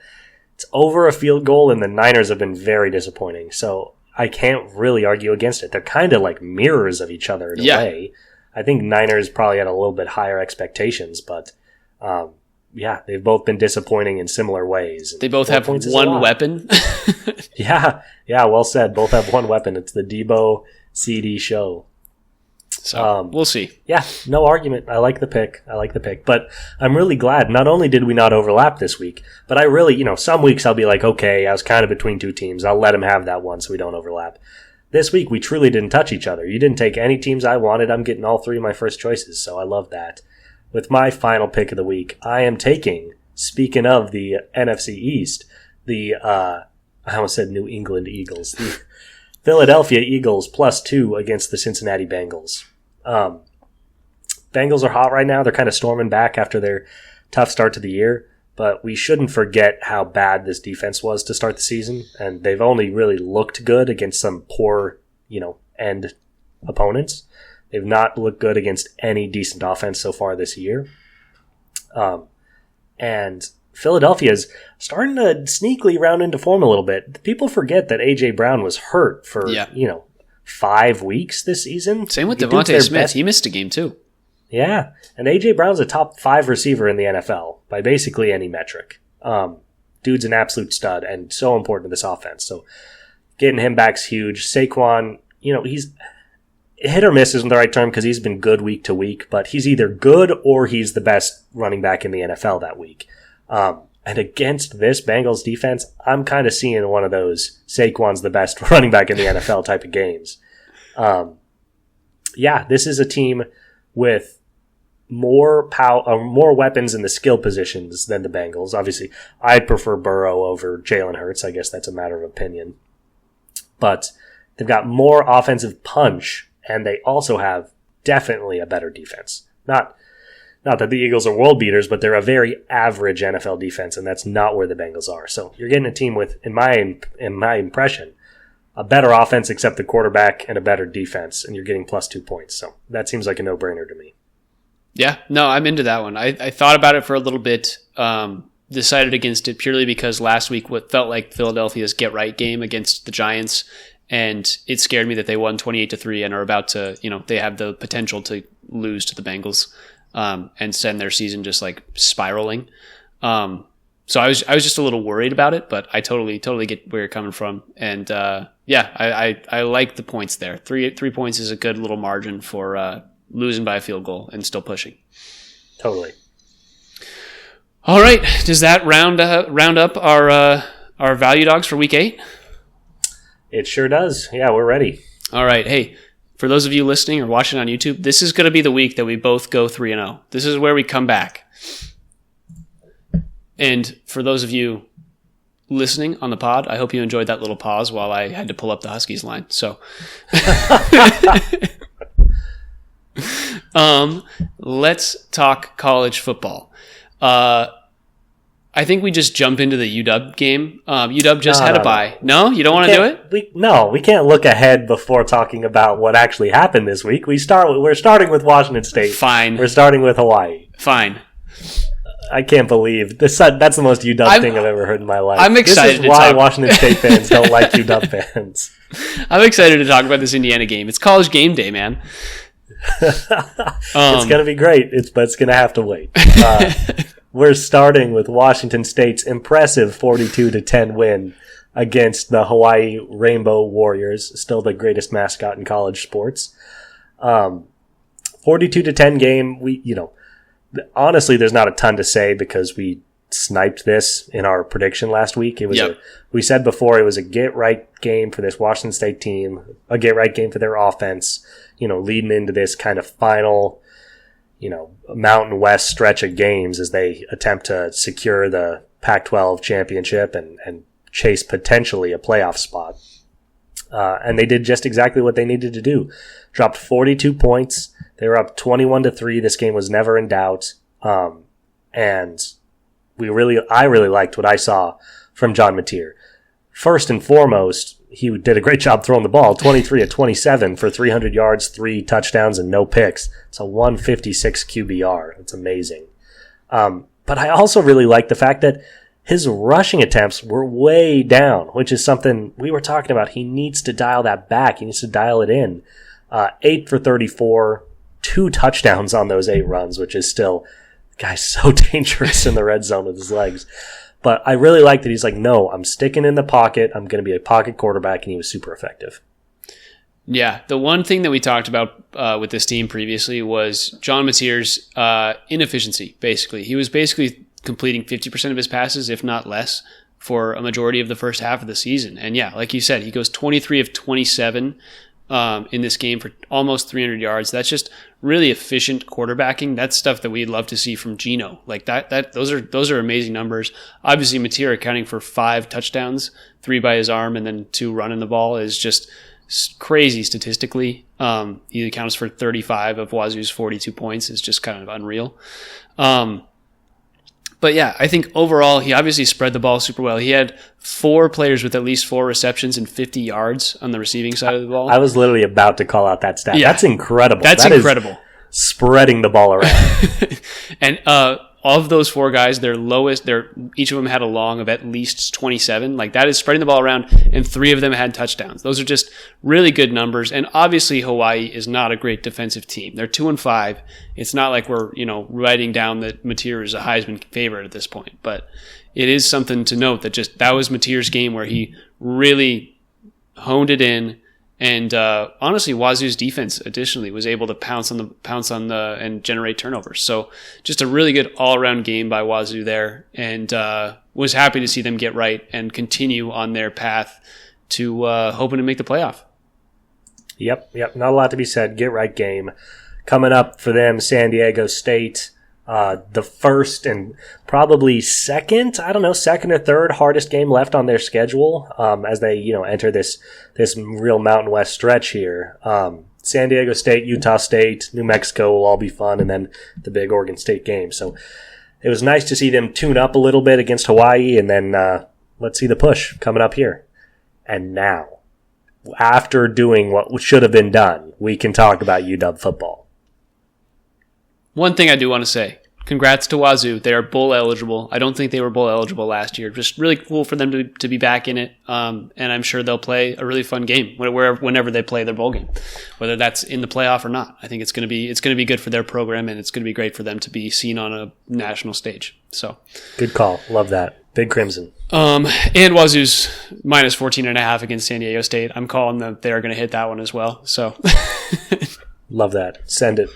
it's over a field goal and the Niners have been very disappointing. So I can't really argue against it. They're kind of like mirrors of each other in a way. I think Niners probably had a little bit higher expectations, but they've both been disappointing in similar ways. They both have one weapon. Yeah, well said. Both have one weapon. It's the Debo CD show. So we'll see. Yeah, no argument. I like the pick. But I'm really glad. Not only did we not overlap this week, but I really, some weeks I'll be like, okay, I was kind of between 2 teams. I'll let them have that one so we don't overlap. This week, we truly didn't touch each other. You didn't take any teams I wanted. I'm getting all 3 of my first choices, so I love that. With my final pick of the week, I am taking, speaking of the NFC East, I almost said New England Eagles, the Philadelphia Eagles plus 2 against the Cincinnati Bengals. Bengals are hot right now. They're kind of storming back after their tough start to the year. But we shouldn't forget how bad this defense was to start the season, and they've only really looked good against some poor, end opponents. They've not looked good against any decent offense so far this year. And Philadelphia is starting to sneakily round into form a little bit. People forget that A.J. Brown was hurt for, 5 weeks this season. Same with Devontae Smith. He missed a game too. Yeah, and A.J. Brown's a top 5 receiver in the NFL by basically any metric. Dude's an absolute stud and so important to this offense. So getting him back's huge. Saquon, he's hit or miss isn't the right term because he's been good week to week, but he's either good or he's the best running back in the NFL that week. And against this Bengals defense, I'm kind of seeing one of those Saquon's the best running back in the NFL type of games. This is a team with more weapons in the skill positions than the Bengals. Obviously, I'd prefer Burrow over Jalen Hurts. I guess that's a matter of opinion. But they've got more offensive punch, and they also have definitely a better defense. Not that the Eagles are world beaters, but they're a very average NFL defense, and that's not where the Bengals are. So you're getting a team with, in my impression, a better offense except the quarterback and a better defense, and you're getting plus 2 points. So that seems like a no-brainer to me. Yeah, no, I'm into that one. I thought about it for a little bit, decided against it purely because last week what felt like Philadelphia's get-right game against the Giants, and it scared me that they won 28-3 and are about to, they have the potential to lose to the Bengals and send their season just like spiraling. So I was just a little worried about it, but I totally get where you're coming from. And I like the points there. 3 points is a good little margin for losing by a field goal and still pushing. Totally. All right. Does that round up our value dogs for week 8? It sure does. Yeah, we're ready. All right. Hey, for those of you listening or watching on YouTube, this is going to be the week that we both go 3-0. This is where we come back. And for those of you listening on the pod, I hope you enjoyed that little pause while I had to pull up the Huskies line. So, let's talk college football. I think we just jump into the UW game. UW just had a bye. No, you don't want to do it? We can't look ahead before talking about what actually happened this week. We're starting with Washington State. Fine. We're starting with Hawaii. Fine. I can't believe this. That's the most UW thing I've ever heard in my life. I'm excited. This is why Washington State fans don't like UW fans. I'm excited to talk about this Indiana game. It's college game day, man. It's going to be great, but it's going to have to wait. We're starting with Washington State's impressive 42-10 win against the Hawaii Rainbow Warriors, still the greatest mascot in college sports. 42-10 game. Honestly, there's not a ton to say because we sniped this in our prediction last week. It was we said before it was a get-right game for this Washington State team, a get-right game for their offense, leading into this kind of final, Mountain West stretch of games as they attempt to secure the Pac-12 championship and chase potentially a playoff spot. And they did just exactly what they needed to do. Dropped 42 points. They were up 21-3. This game was never in doubt. And I really liked what I saw from John Mateer. First and foremost, he did a great job throwing the ball, 23-27 for 300 yards, 3 touchdowns, and no picks. It's a 156 QBR. It's amazing. But I also really like the fact that his rushing attempts were way down, which is something we were talking about. He needs to dial that back. He needs to dial it in. 8 for 34, 2 touchdowns on those 8 runs, which is still, guy's so dangerous in the red zone with his legs. But I really like that he's like, no, I'm sticking in the pocket. I'm going to be a pocket quarterback, and he was super effective. Yeah, the one thing that we talked about with this team previously was John Mateer's inefficiency, basically. He was basically completing 50% of his passes, if not less, for a majority of the first half of the season. And yeah, like you said, he goes 23 of 27 in this game for almost 300 yards. That's just really efficient quarterbacking. That's stuff that we'd love to see from Geno. Like those are amazing numbers. Obviously, Mateer accounting for 5 touchdowns, 3 by his arm, and then 2 running the ball is just crazy statistically. He accounts for 35 of Wazoo's 42 points. Is just kind of unreal. But yeah, I think overall, he obviously spread the ball super well. He had 4 players with at least 4 receptions and 50 yards on the receiving side of the ball. I was literally about to call out that stat. Yeah. That's incredible. That's incredible. Spreading the ball around. And of those 4 guys, each of them had a long of at least 27. Like, that is spreading the ball around, and 3 of them had touchdowns. Those are just really good numbers. And obviously, Hawaii is not a great defensive team. They're 2-5. It's not like we're, writing down that Mateer is a Heisman favorite at this point. But it is something to note that was Mateer's game where he really honed it in. And honestly, Wazoo's defense additionally was able to pounce on the and generate turnovers. So just a really good all-around game by Wazoo there, and was happy to see them get right and continue on their path to hoping to make the playoff. Yep. Not a lot to be said. Get right game coming up for them. San Diego State. The first and probably second or third hardest game left on their schedule as they, enter this real Mountain West stretch here. San Diego State, Utah State, New Mexico will all be fun, and then the big Oregon State game. So it was nice to see them tune up a little bit against Hawaii, and then let's see the push coming up here. And now, after doing what should have been done, we can talk about UW football. One thing I do want to say, congrats to Wazoo. They are bowl eligible. I don't think they were bowl eligible last year. Just really cool for them to be back in it. And I'm sure they'll play a really fun game whenever they play their bowl game, whether that's in the playoff or not. I think it's going to be good for their program, and it's going to be great for them to be seen on a national stage. So good call. Love that. Big Crimson. And Wazoo's minus 14.5 against San Diego State. I'm calling them. They are going to hit that one as well. So love that. Send it.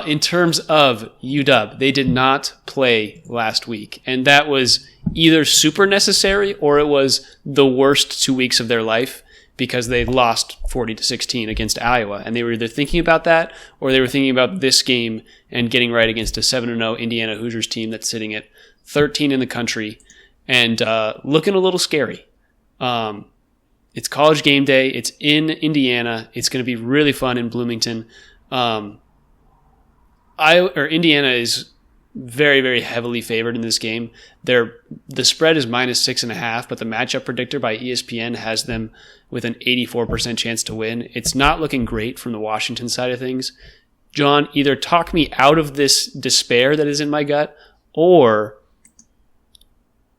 In terms of UW, they did not play last week, and that was either super necessary or it was the worst 2 weeks of their life because they lost 40-16 against Iowa, and they were either thinking about that or they were thinking about this game and getting right against a 7-0 Indiana Hoosiers team that's sitting at 13 in the country and looking a little scary. It's college game day. It's in Indiana. It's going to be really fun in Bloomington. Indiana is very, very heavily favored in this game. The spread is minus 6.5, but the matchup predictor by ESPN has them with an 84% chance to win. It's not looking great from the Washington side of things. John, either talk me out of this despair that is in my gut, or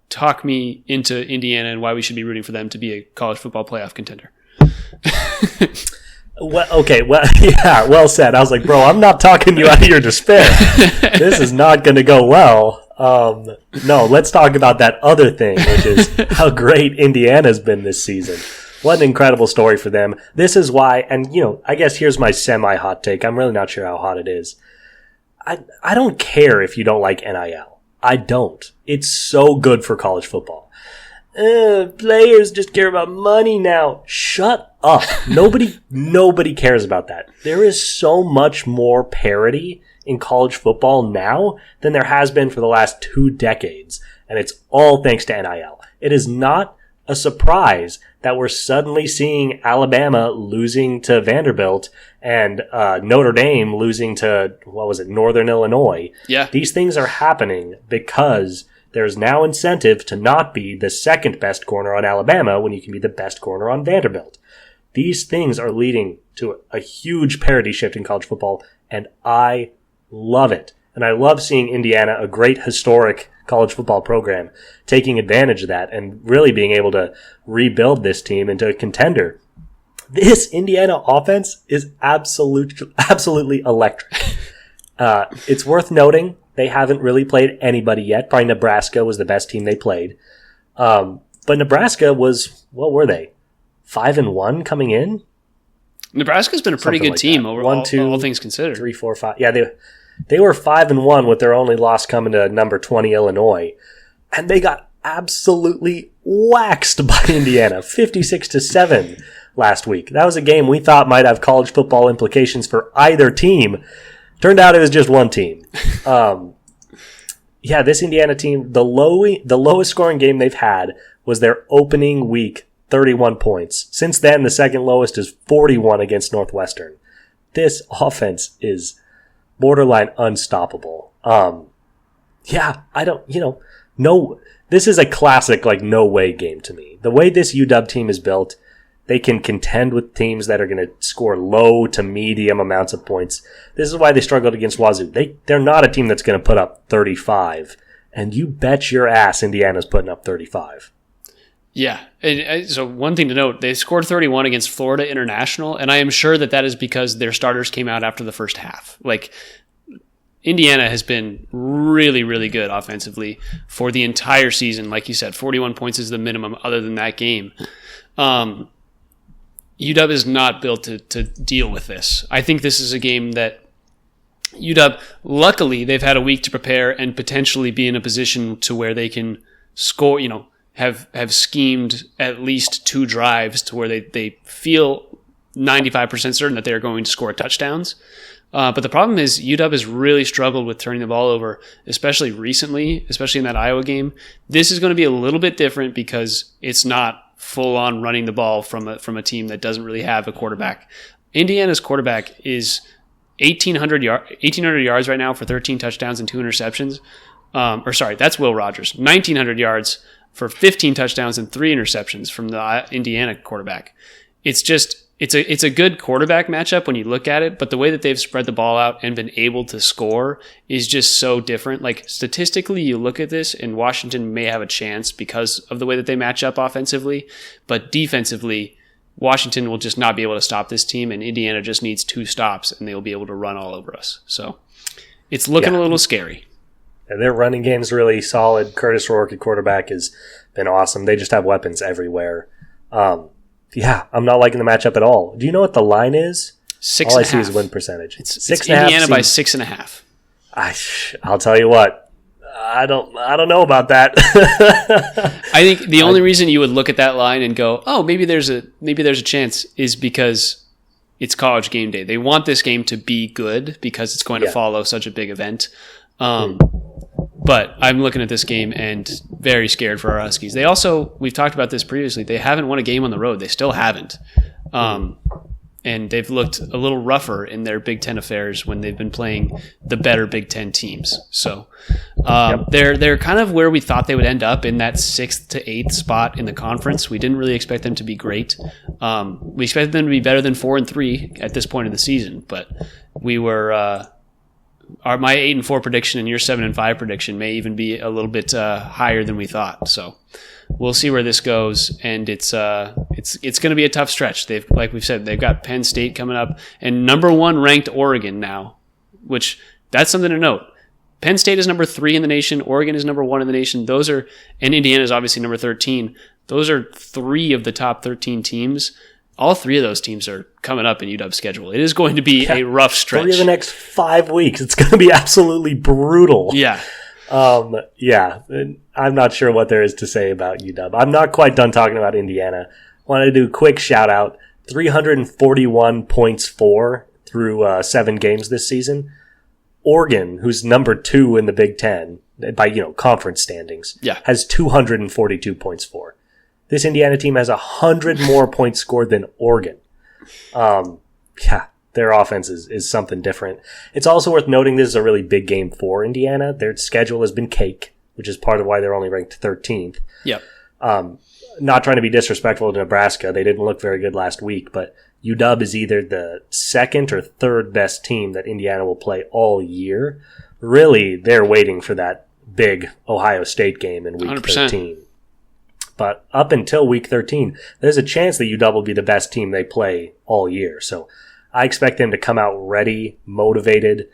talk me into Indiana and why we should be rooting for them to be a college football playoff contender. Well said. I was like, bro, I'm not talking you out of your despair. This is not going to go well. No, let's talk about that other thing, which is how great Indiana's been this season. What an incredible story for them. This is why, and I guess here's my semi-hot take. I'm really not sure how hot it is. I don't care if you don't like NIL. I don't. It's so good for college football. Players just care about money now. Shut up. Nobody cares about that. There is so much more parity in college football now than there has been for the last 2 decades. And it's all thanks to NIL. It is not a surprise that we're suddenly seeing Alabama losing to Vanderbilt and Notre Dame losing to, Northern Illinois. Yeah. These things are happening because there's now incentive to not be the second best corner on Alabama when you can be the best corner on Vanderbilt. These things are leading to a huge parity shift in college football, and I love it. And I love seeing Indiana, a great historic college football program, taking advantage of that and really being able to rebuild this team into a contender. This Indiana offense is absolutely electric. It's worth noting they haven't really played anybody yet. Probably Nebraska was the best team they played. But Nebraska was, what were they? 5-1 coming in? Nebraska's been a pretty good team over all things considered. 3, 4, 5. Yeah, they were 5-1 with their only loss coming to number 20 Illinois. And they got absolutely waxed by Indiana, 56-7 last week. That was a game we thought might have college football implications for either team. Turned out it was just one team. This Indiana team, the lowest scoring game they've had was their opening week, 31 points. Since then, the second lowest is 41 against Northwestern. This offense is borderline unstoppable. This is a classic, no way game to me. The way this UW team is built, they can contend with teams that are going to score low to medium amounts of points. This is why they struggled against Wazoo. They're not a team that's going to put up 35. And you bet your ass Indiana's putting up 35. Yeah. So one thing to note, they scored 31 against Florida International, and I am sure that is because their starters came out after the first half. Indiana has been really, really good offensively for the entire season. Like you said, 41 points is the minimum other than that game. UW is not built to deal with this. I think this is a game that UW, luckily, they've had a week to prepare and potentially be in a position to where they can score, have schemed at least 2 drives to where they feel 95% certain that they're going to score touchdowns. But the problem is UW has really struggled with turning the ball over, especially recently, especially in that Iowa game. This is going to be a little bit different because it's not full-on running the ball from a team that doesn't really have a quarterback. Indiana's quarterback is 1,800 yards right now for 13 touchdowns and 2 interceptions. That's Will Rogers. 1,900 yards for 15 touchdowns and 3 interceptions from the Indiana quarterback. It's a good quarterback matchup when you look at it, but the way that they've spread the ball out and been able to score is just so different. Like statistically, you look at this and Washington may have a chance because of the way that they match up offensively, but defensively, Washington will just not be able to stop this team, and Indiana just needs 2 stops and they'll be able to run all over us. So it's looking a little scary. And their running game's really solid. Curtis Rourke at quarterback has been awesome. They just have weapons everywhere. I'm not liking the matchup at all. Do you know what the line is? 6.5. All I see is win percentage. It's Indiana by 6.5. I'll tell you what. I don't know about that. I think the only reason you would look at that line and go, "Oh, maybe there's a chance," is because it's college game day. They want this game to be good because it's going to follow such a big event. But I'm looking at this game and very scared for our Huskies. We've talked about this previously, they haven't won a game on the road. They still haven't. And they've looked a little rougher in their Big Ten affairs when they've been playing the better Big Ten teams. So they're kind of where we thought they would end up, in that 6th to 8th spot in the conference. We didn't really expect them to be great. We expected them to be better than 4-3 at this point of the season, but we were... my 8-4 prediction and your 7-5 prediction may even be a little bit higher than we thought. So we'll see where this goes, and it's going to be a tough stretch. Like we've said, they've got Penn State coming up and number 1 ranked Oregon now, which that's something to note. Penn State is number 3 in the nation. Oregon is number 1 in the nation. And Indiana is obviously number 13. Those are 3 of the top 13 teams. All 3 of those teams are coming up in UW's schedule. It is going to be a rough stretch. 3 of the next 5 weeks. It's going to be absolutely brutal. Yeah. I'm not sure what there is to say about UW. I'm not quite done talking about Indiana. Wanted to do a quick shout out. 341 points for through 7 games this season. Oregon, who's number 2 in the Big Ten by conference standings, has 242 points for. This Indiana team has 100 more points scored than Oregon. Their offense is something different. It's also worth noting this is a really big game for Indiana. Their schedule has been cake, which is part of why they're only ranked 13th. Yep. Not trying to be disrespectful to Nebraska. They didn't look very good last week, but UW is either the 2nd or 3rd best team that Indiana will play all year. Really, they're waiting for that big Ohio State game in week 100%. 13. But up until week 13, there's a chance that UW will be the best team they play all year. So I expect them to come out ready, motivated.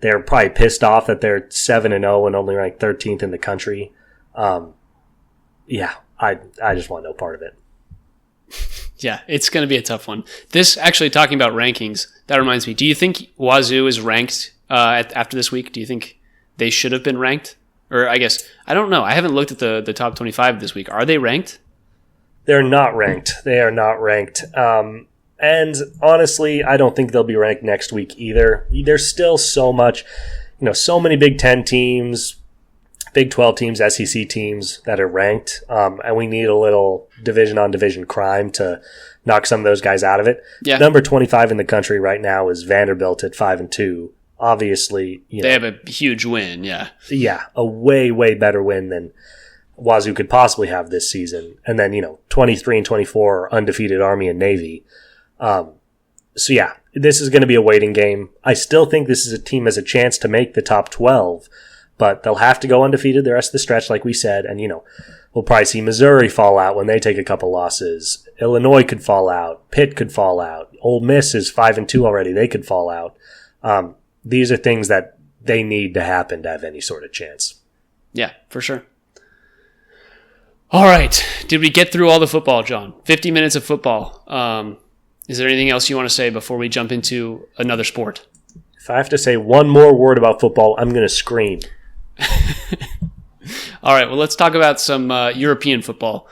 They're probably pissed off that they're 7-0 and only ranked 13th in the country. I just want no part of it. Yeah, it's going to be a tough one. This, actually, talking about rankings, that reminds me. Do you think Wazoo is ranked after this week? Do you think they should have been ranked? Or I guess, I don't know. I haven't looked at the top 25 this week. Are they ranked? They're not ranked. They are not ranked. And honestly, I don't think they'll be ranked next week either. There's still so much, so many Big Ten teams, Big 12 teams, SEC teams that are ranked. And we need a little division-on-division crime to knock some of those guys out of it. Yeah. Number 25 in the country right now is Vanderbilt at 5-2. Obviously, they have a huge win, yeah. Yeah, a way, way better win than Wazoo could possibly have this season. And then, 23 and 24 are undefeated Army and Navy. This is going to be a waiting game. I still think this is a team has a chance to make the top 12, but they'll have to go undefeated the rest of the stretch, like we said. And, we'll probably see Missouri fall out when they take a couple losses. Illinois could fall out. Pitt could fall out. Ole Miss is 5-2 already. They could fall out. These are things that they need to happen to have any sort of chance. Yeah, for sure. All right. Did we get through all the football, John? 50 minutes of football. Is there anything else you want to say before we jump into another sport? If I have to say one more word about football, I'm going to scream. All right. Well, let's talk about some European football.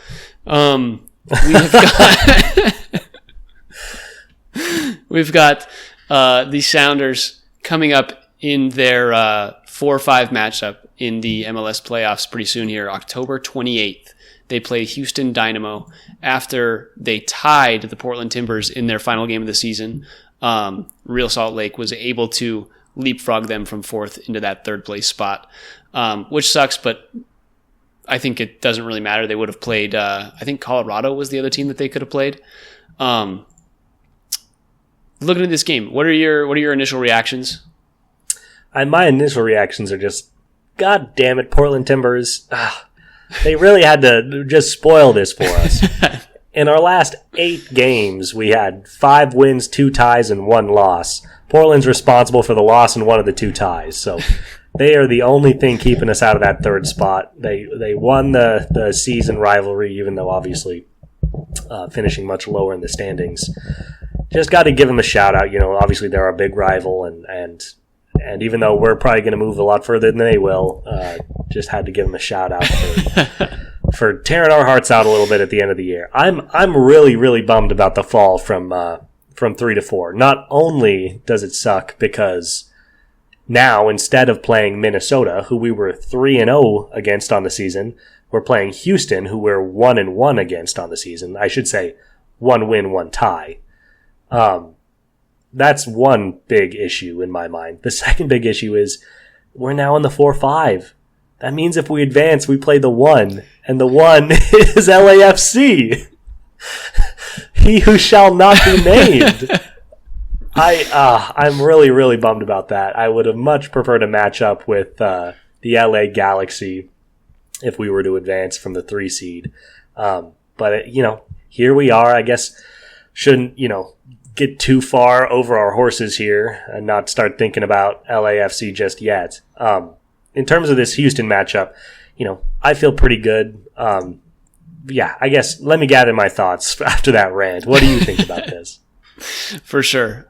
We've got the Sounders coming up in their 4-5 matchup in the MLS playoffs pretty soon here, October 28th. They play Houston Dynamo after they tied the Portland Timbers in their final game of the season. Real Salt Lake was able to leapfrog them from 4th into that 3rd place spot, which sucks, but I think it doesn't really matter. They would have played, I think Colorado was the other team that they could have played. Looking at this game, what are your initial reactions? My initial reactions are just, God damn it, Portland Timbers. They really had to just spoil this for us. In our last 8 games, we had 5 wins, 2 ties, and 1 loss. Portland's responsible for the loss and 1 of the 2 ties. So they are the only thing keeping us out of that 3rd spot. They won the season rivalry, even though obviously finishing much lower in the standings. Just got to give them a shout out. Obviously they're our big rival, and even though we're probably going to move a lot further than they will, just had to give them a shout out for tearing our hearts out a little bit at the end of the year. I'm really, really bummed about the fall from 3 to 4. Not only does it suck because now instead of playing Minnesota, who we were 3-0 against on the season, we're playing Houston, who we're 1-1 against on the season. I should say 1 win, 1 tie. That's one big issue in my mind. The second big issue is we're now in the 4-5. That means if we advance, we play the 1, and the 1 is LAFC. He who shall not be named. I'm really, really bummed about that. I would have much preferred a matchup with the LA Galaxy if we were to advance from the 3 seed. But here we are. I guess shouldn't get too far over our horses here and not start thinking about LAFC just yet. In terms of this Houston matchup, I feel pretty good. I guess let me gather my thoughts after that rant. What do you think about this? For sure.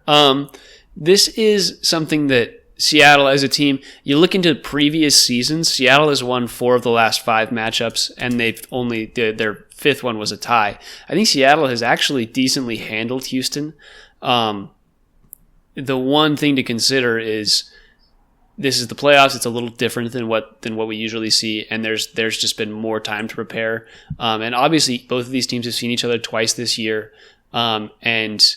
This is something that Seattle as a team, you look into previous seasons, Seattle has won 4 of the last 5 matchups, and they've only, their 5th one was a tie. I think Seattle has actually decently handled Houston. The one thing to consider is this is the playoffs. It's a little different than what we usually see, and there's just been more time to prepare. And obviously, both of these teams have seen each other twice this year, and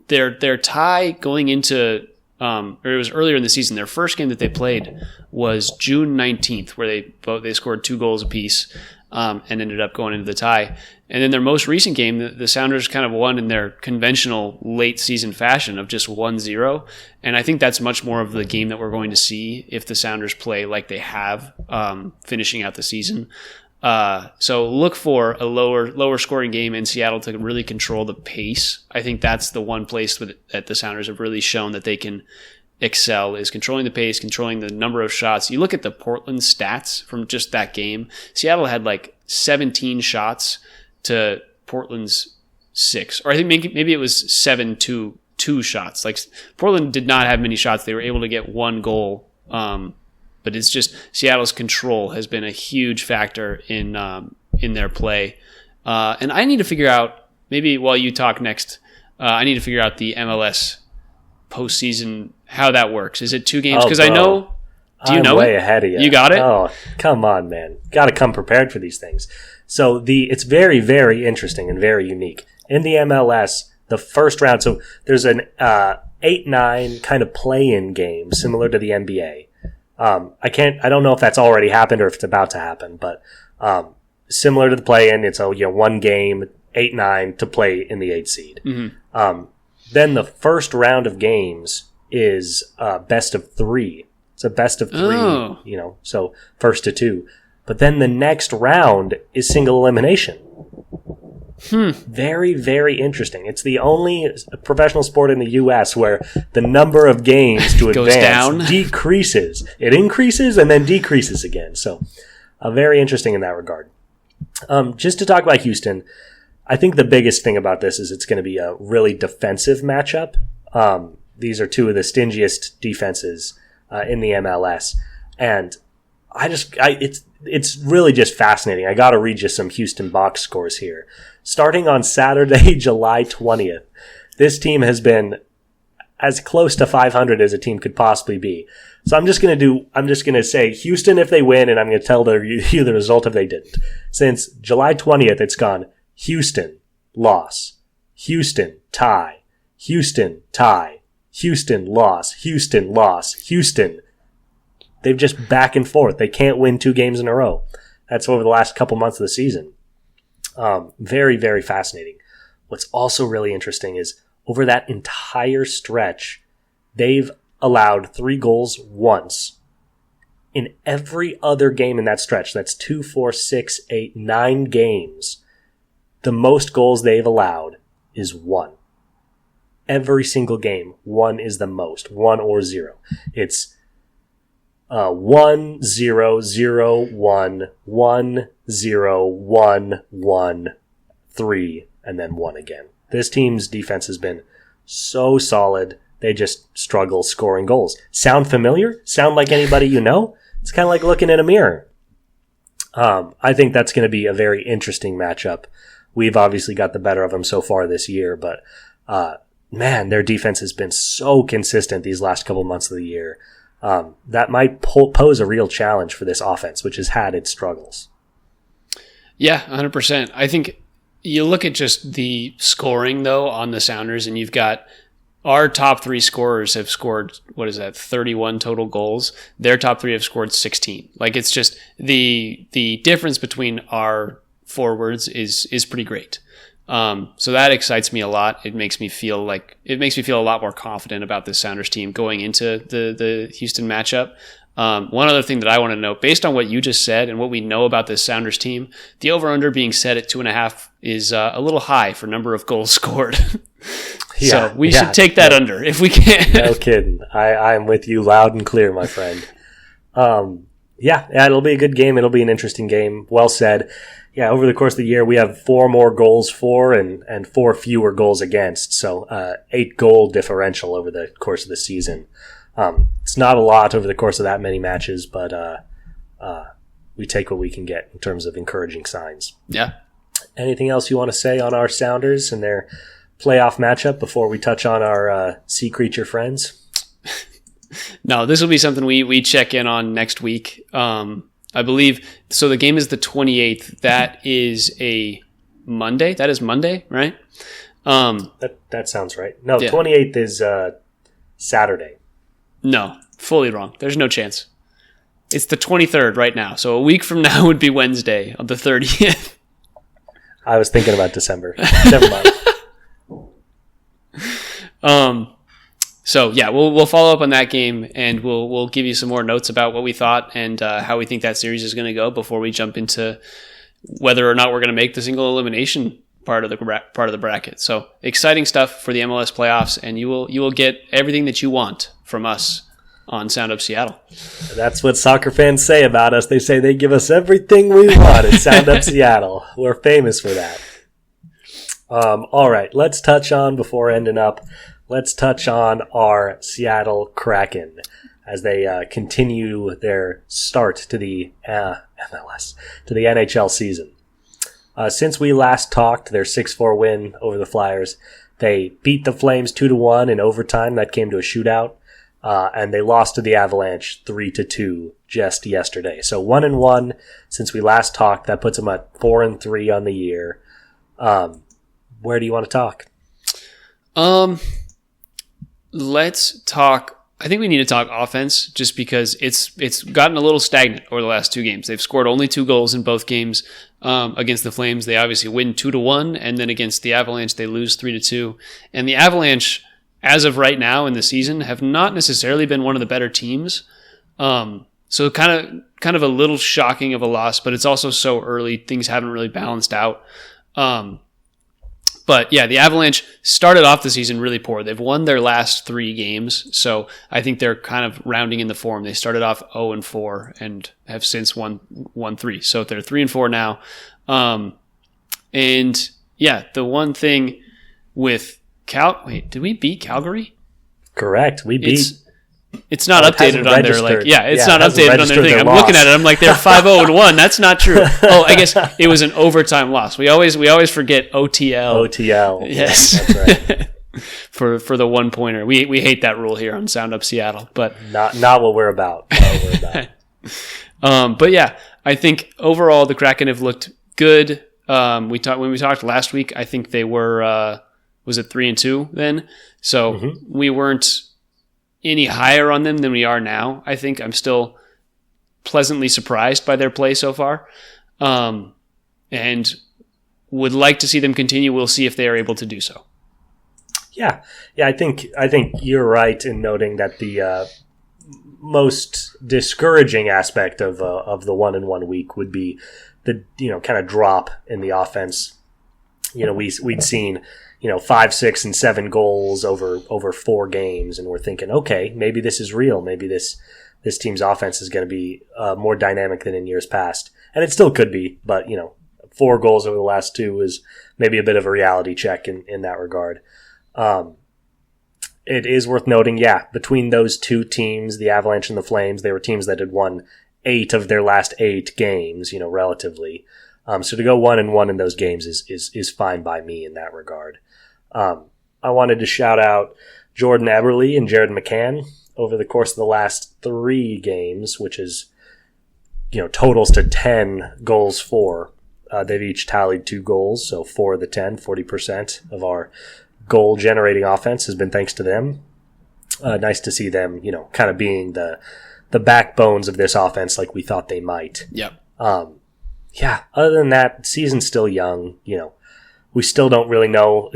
their tie going into or it was earlier in the season. Their first game that they played was June 19th, where they scored 2 goals apiece and ended up going into the tie. And then their most recent game, the Sounders kind of won in their conventional late season fashion of just 1-0. And I think that's much more of the game that we're going to see if the Sounders play like they have finishing out the season. So look for a lower scoring game in Seattle to really control the pace. I think that's the one place that the Sounders have really shown that they can excel, is controlling the pace, controlling the number of shots. You look at the Portland stats from just that game. Seattle had like 17 shots to Portland's 6, or I think maybe it was 7 to 2 shots. Like Portland did not have many shots. They were able to get 1 goal. But it's just Seattle's control has been a huge factor in their play. And I need to figure out, maybe while you talk next, I need to figure out the MLS postseason, how that works. Is it 2 games? Because I know, do you know I'm way ahead of you. You got it? Oh, come on, man. Got to come prepared for these things. So it's very, very interesting and very unique. In the MLS, the first round, so there's an 8-9 kind of play-in game similar to the NBA. I don't know if that's already happened or if it's about to happen, but similar to the play-in, it's a 1 game, 8-9 to play in the 8th seed. Mm-hmm. Then the first round of games is best of 3. It's a best of 3, so first to 2. But then the next round is single elimination. Very, very interesting. It's the only professional sport in the U.S. where the number of games to advance decreases. It increases and then decreases again. So very interesting in that regard. Just to talk about Houston, I think the biggest thing about this is it's going to be a really defensive matchup. These are 2 of the stingiest defenses in the MLS. And it's really just fascinating. I got to read you some Houston box scores here. Starting on Saturday, July 20th, this team has been as close to 500 as a team could possibly be. So I'm just going to say Houston if they win, and I'm going to tell you the result if they didn't. Since July 20th, it's gone Houston, loss, Houston, tie, Houston, tie, Houston, loss, Houston, loss, Houston. They've just back and forth. They can't win 2 games in a row. That's over the last couple months of the season. Very, very fascinating. What's also really interesting is over that entire stretch, they've allowed 3 goals once. In every other game in that stretch, that's 2, 4, 6, 8, 9 games, the most goals they've allowed is 1. Every single game, 1 is the most, 1 or 0. It's 1, 0, 0, 1, 1, 0, 1, 1, 3, and then 1 again. This team's defense has been so solid. They just struggle scoring goals. Sound familiar? Sound like anybody you know? It's kind of like looking in a mirror. I think that's going to be a very interesting matchup. We've obviously got the better of them so far this year, but man, their defense has been so consistent these last couple months of the year. That might pose a real challenge for this offense, which has had its struggles. Yeah, 100%. I think you look at just the scoring, though, on the Sounders, and you've got our top 3 scorers have scored, 31 total goals. Their top 3 have scored 16. Like, it's just the difference between our forwards is pretty great. So that excites me a lot. It makes me feel a lot more confident about this Sounders team going into the Houston matchup. One other thing that I want to note, based on what you just said and what we know about this Sounders team, the over-under being set at 2.5 is a little high for number of gols scored. So we should take that under if we can. No kidding. I'm with you loud and clear, my friend. It'll be a good game. It'll be an interesting game. Well said. Yeah, over the course of the year, we have 4 more goals for and 4 fewer goals against. So 8 goal differential over the course of the season. It's not a lot over the course of that many matches, but we take what we can get in terms of encouraging signs. Yeah. Anything else you want to say on our Sounders and their playoff matchup before we touch on our sea creature friends? No, this will be something we check in on next week. I believe, so the game is the 28th. That is a Monday. That is Monday, right? That sounds right. No, yeah. 28th is Saturday. No, fully wrong. There's no chance. It's the 23rd right now. So a week from now would be Wednesday on the 30th. I was thinking about December. Never mind. So yeah, we'll follow up on that game, and we'll give you some more notes about what we thought and how we think that series is going to go before we jump into whether or not we're going to make the single elimination part of the bracket. So exciting stuff for the MLS playoffs, and you will get everything that you want from us on Sound Up Seattle. That's what soccer fans say about us. They say they give us everything we want at Sound Up Seattle. We're famous for that. All right, let's touch on our Seattle Kraken as they continue their start to the MLS, to the NHL season. Since we last talked, their 6-4 win over the Flyers, they beat the Flames 2-1 in overtime. That came to a shootout. And they lost to the Avalanche 3-2 just yesterday. So 1-1 since we last talked. That puts them at 4-3 on the year. Where do you want to talk? Let's talk. I think we need to talk offense just because it's gotten a little stagnant over the last 2 games. They've scored only 2 goals in both games. Against the Flames, they obviously win 2-1, and then against the Avalanche, they lose 3-2. And the Avalanche, as of right now in the season, have not necessarily been one of the better teams. So kind of a little shocking of a loss, but it's also so early. Things haven't really balanced out. But yeah, the Avalanche started off the season really poor. They've won their last 3 games, so I think they're kind of rounding in the form. They started off 0-4 and have since won 3. So they're 3-4 now. And yeah, the one thing with did we beat Calgary? Correct. We beat. It's not updated on their it's not updated on their thing. I'm loss. Looking at it. I'm like, they're 5-0-1. That's not true. Oh, I guess it was an overtime loss. We always forget OTL. OTL. Yes. Yeah, that's right. for the 1-pointer. We hate that rule here on Sound Up Seattle, but not what we're about. But yeah, I think overall the Kraken have looked good. When we talked last week, I think they were was it 3-2 then? So we weren't any higher on them than we are now. I think I'm still pleasantly surprised by their play so far. and would like to see them continue. We'll see if they are able to do so. Yeah. I think you're right in noting that the most discouraging aspect of the 1-1 week would be the kind of drop in the offense. We'd seen 5, 6, and 7 goals over 4 games, and we're thinking, okay, maybe this is real. Maybe this team's offense is going to be more dynamic than in years past, and it still could be. But 4 goals over the last 2 is maybe a bit of a reality check in that regard. It is worth noting, between those 2 teams, the Avalanche and the Flames, they were teams that had won 8 of their last 8 games, relatively. So to go 1-1 in those games is fine by me in that regard. I wanted to shout out Jordan Eberle and Jared McCann over the course of the last 3 games, which is, totals to 10 goals for. They've each tallied 2 goals, so 4 of the 10, 40% of our goal-generating offense has been thanks to them. Nice to see them, kind of being the backbones of this offense like we thought they might. Yep. Other than that, season's still young. We still don't really know.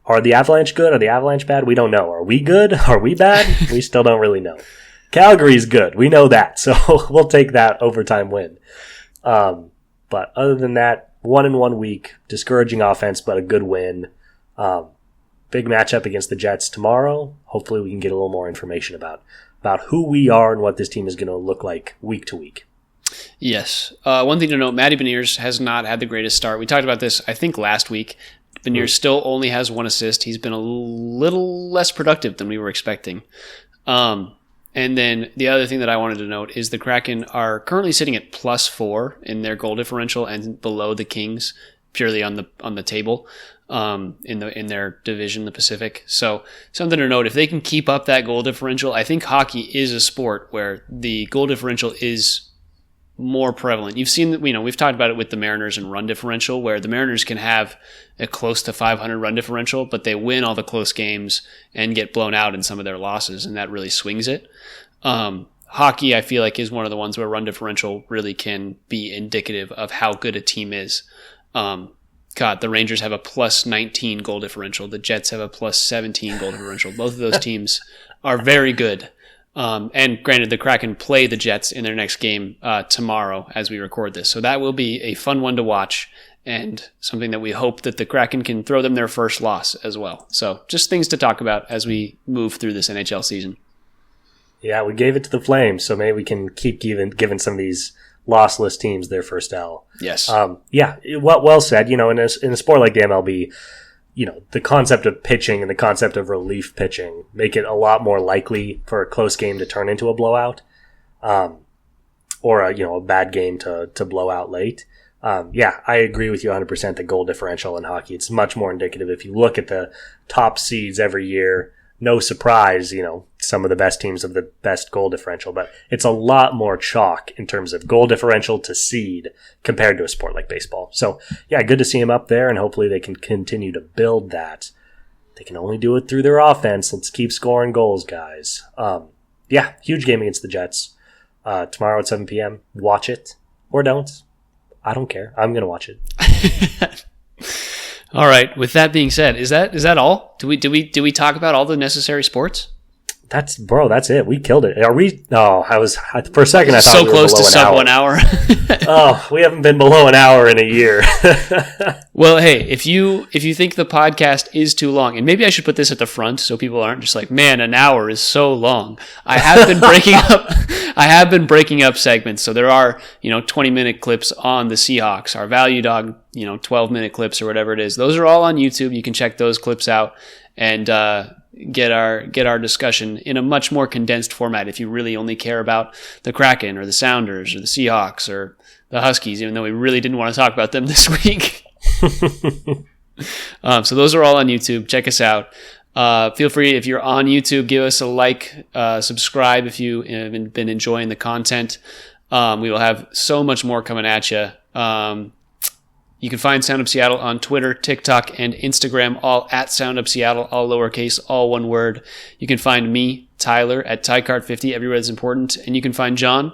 Are the Avalanche good? Are the Avalanche bad? We don't know. Are we good? Are we bad? We still don't really know. Calgary's good. We know that. So we'll take that overtime win. But other than that, 1-1 week, discouraging offense, but a good win. Big matchup against the Jets tomorrow. Hopefully we can get a little more information about who we are and what this team is going to look like week to week. Yes. One thing to note, Matty Beniers has not had the greatest start. We talked about this, I think, last week. Beniers still only has 1 assist. He's been a little less productive than we were expecting. And then the other thing that I wanted to note is the Kraken are currently sitting at +4 in their goal differential and below the Kings, purely on the table, in their division, the Pacific. So something to note, if they can keep up that goal differential, I think hockey is a sport where the goal differential is more prevalent. You've seen that, we've talked about it with the Mariners and run differential, where the Mariners can have a close to 500 run differential, but they win all the close games and get blown out in some of their losses, and that really swings it. Hockey, I feel like, is one of the ones where run differential really can be indicative of how good a team is. The Rangers have a +19 goal differential. The Jets have a +17 goal differential. Both of those teams are very good. And granted, the Kraken play the Jets in their next game tomorrow as we record this. So that will be a fun one to watch, and something that we hope that the Kraken can throw them their first loss as well. So just things to talk about as we move through this NHL season. Yeah, we gave it to the Flames, so maybe we can keep giving some of these lossless teams their first L. Yes. Well said. In a sport like the MLB, the concept of pitching and the concept of relief pitching make it a lot more likely for a close game to turn into a blowout, or a bad game to blow out late. I agree with you 100% that goal differential in hockey, it's much more indicative. If you look at the top seeds every year, no surprise, some of the best teams have the best goal differential, but it's a lot more chalk in terms of goal differential to seed compared to a sport like baseball. So, good to see them up there, and hopefully they can continue to build that. They can only do it through their offense. Let's keep scoring goals, guys. Huge game against the Jets. Tomorrow at 7 p.m. Watch it or don't. I don't care. I'm going to watch it. All right. With that being said, is that all? Do we talk about all the necessary sports? That's it. We killed it. Are we? No, for a second I thought so we were close to below sub 1 hour. Oh, we haven't been below an hour in a year. Well, hey, if you think the podcast is too long, and maybe I should put this at the front so people aren't just like, man, an hour is so long. I have been breaking up segments. So there are, 20-minute clips on the Seahawks, our value dog, 12-minute clips or whatever it is. Those are all on YouTube. You can check those clips out and get our discussion in a much more condensed format if you really only care about the Kraken or the Sounders or the Seahawks or the Huskies, even though we really didn't want to talk about them this week. So those are all on YouTube. Check us out. Feel free, if you're on YouTube, give us a like, subscribe if you have been enjoying the content. We will have so much more coming at you. You can find Sound Up Seattle on Twitter, TikTok, and Instagram, all at Sound Up Seattle, all lowercase, all one word. You can find me, Tyler, at TyCart50, everywhere that's important. And you can find John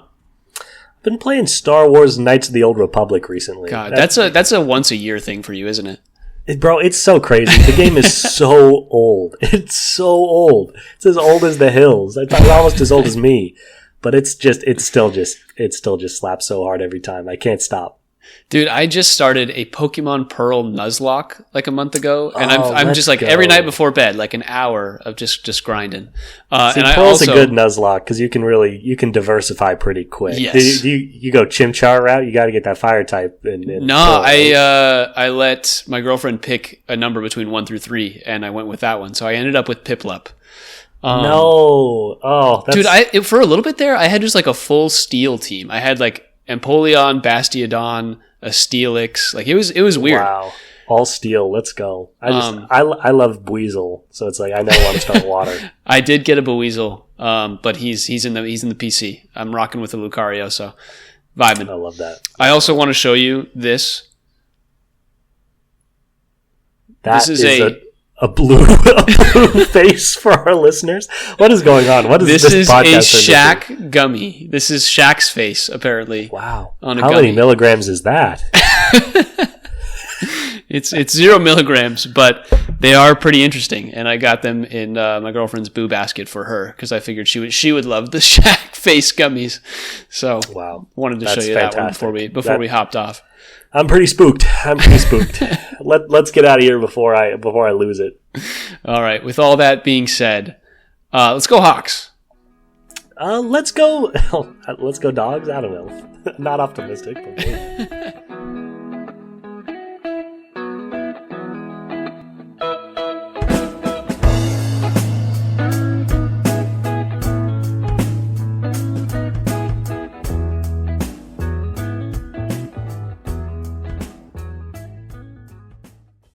Been playing Star Wars Knights of the Old Republic recently. God, that's a once a year thing for you, isn't it? Bro, it's so crazy. The game is so old. It's so old. It's as old as the hills. It's almost as old as me. But it still just slaps so hard every time. I can't stop. Dude, I just started a Pokemon Pearl Nuzlocke like a month ago, and I'm just like go. every night before bed, like an hour of just grinding. See, and Pearl's a good Nuzlocke because you can diversify pretty quick. Yes. You go Chimchar route. You got to get that fire type. No, I let my girlfriend pick a number between 1 through 3, and I went with that one. So I ended up with Piplup. Dude, for a little bit there, I had just like a full steel team. I had like Empoleon, Bastiodon, a Steelix. Like it was weird. Wow, all steel. Let's go. I love Buizel, so it's like I never want to start water. I did get a Buizel, but he's in the PC. I'm rocking with the Lucario, so vibing. I love that. I also want to show you this. This is a blue face for our listeners. What is going on? What is this podcast? This is a Shaq gummy. This is Shaq's face, apparently. Wow. On a How gummy. many milligrams is that? It's 0 milligrams, but they are pretty interesting. And I got them in my girlfriend's boo basket for her because I figured she would love the Shaq face gummies. So wanted to show you fantastic. That one before we hopped off. I'm pretty spooked. Let's get out of here before I lose it. All right. With all that being said, let's go Hawks. Let's go Dogs. I don't know. Not optimistic, but maybe.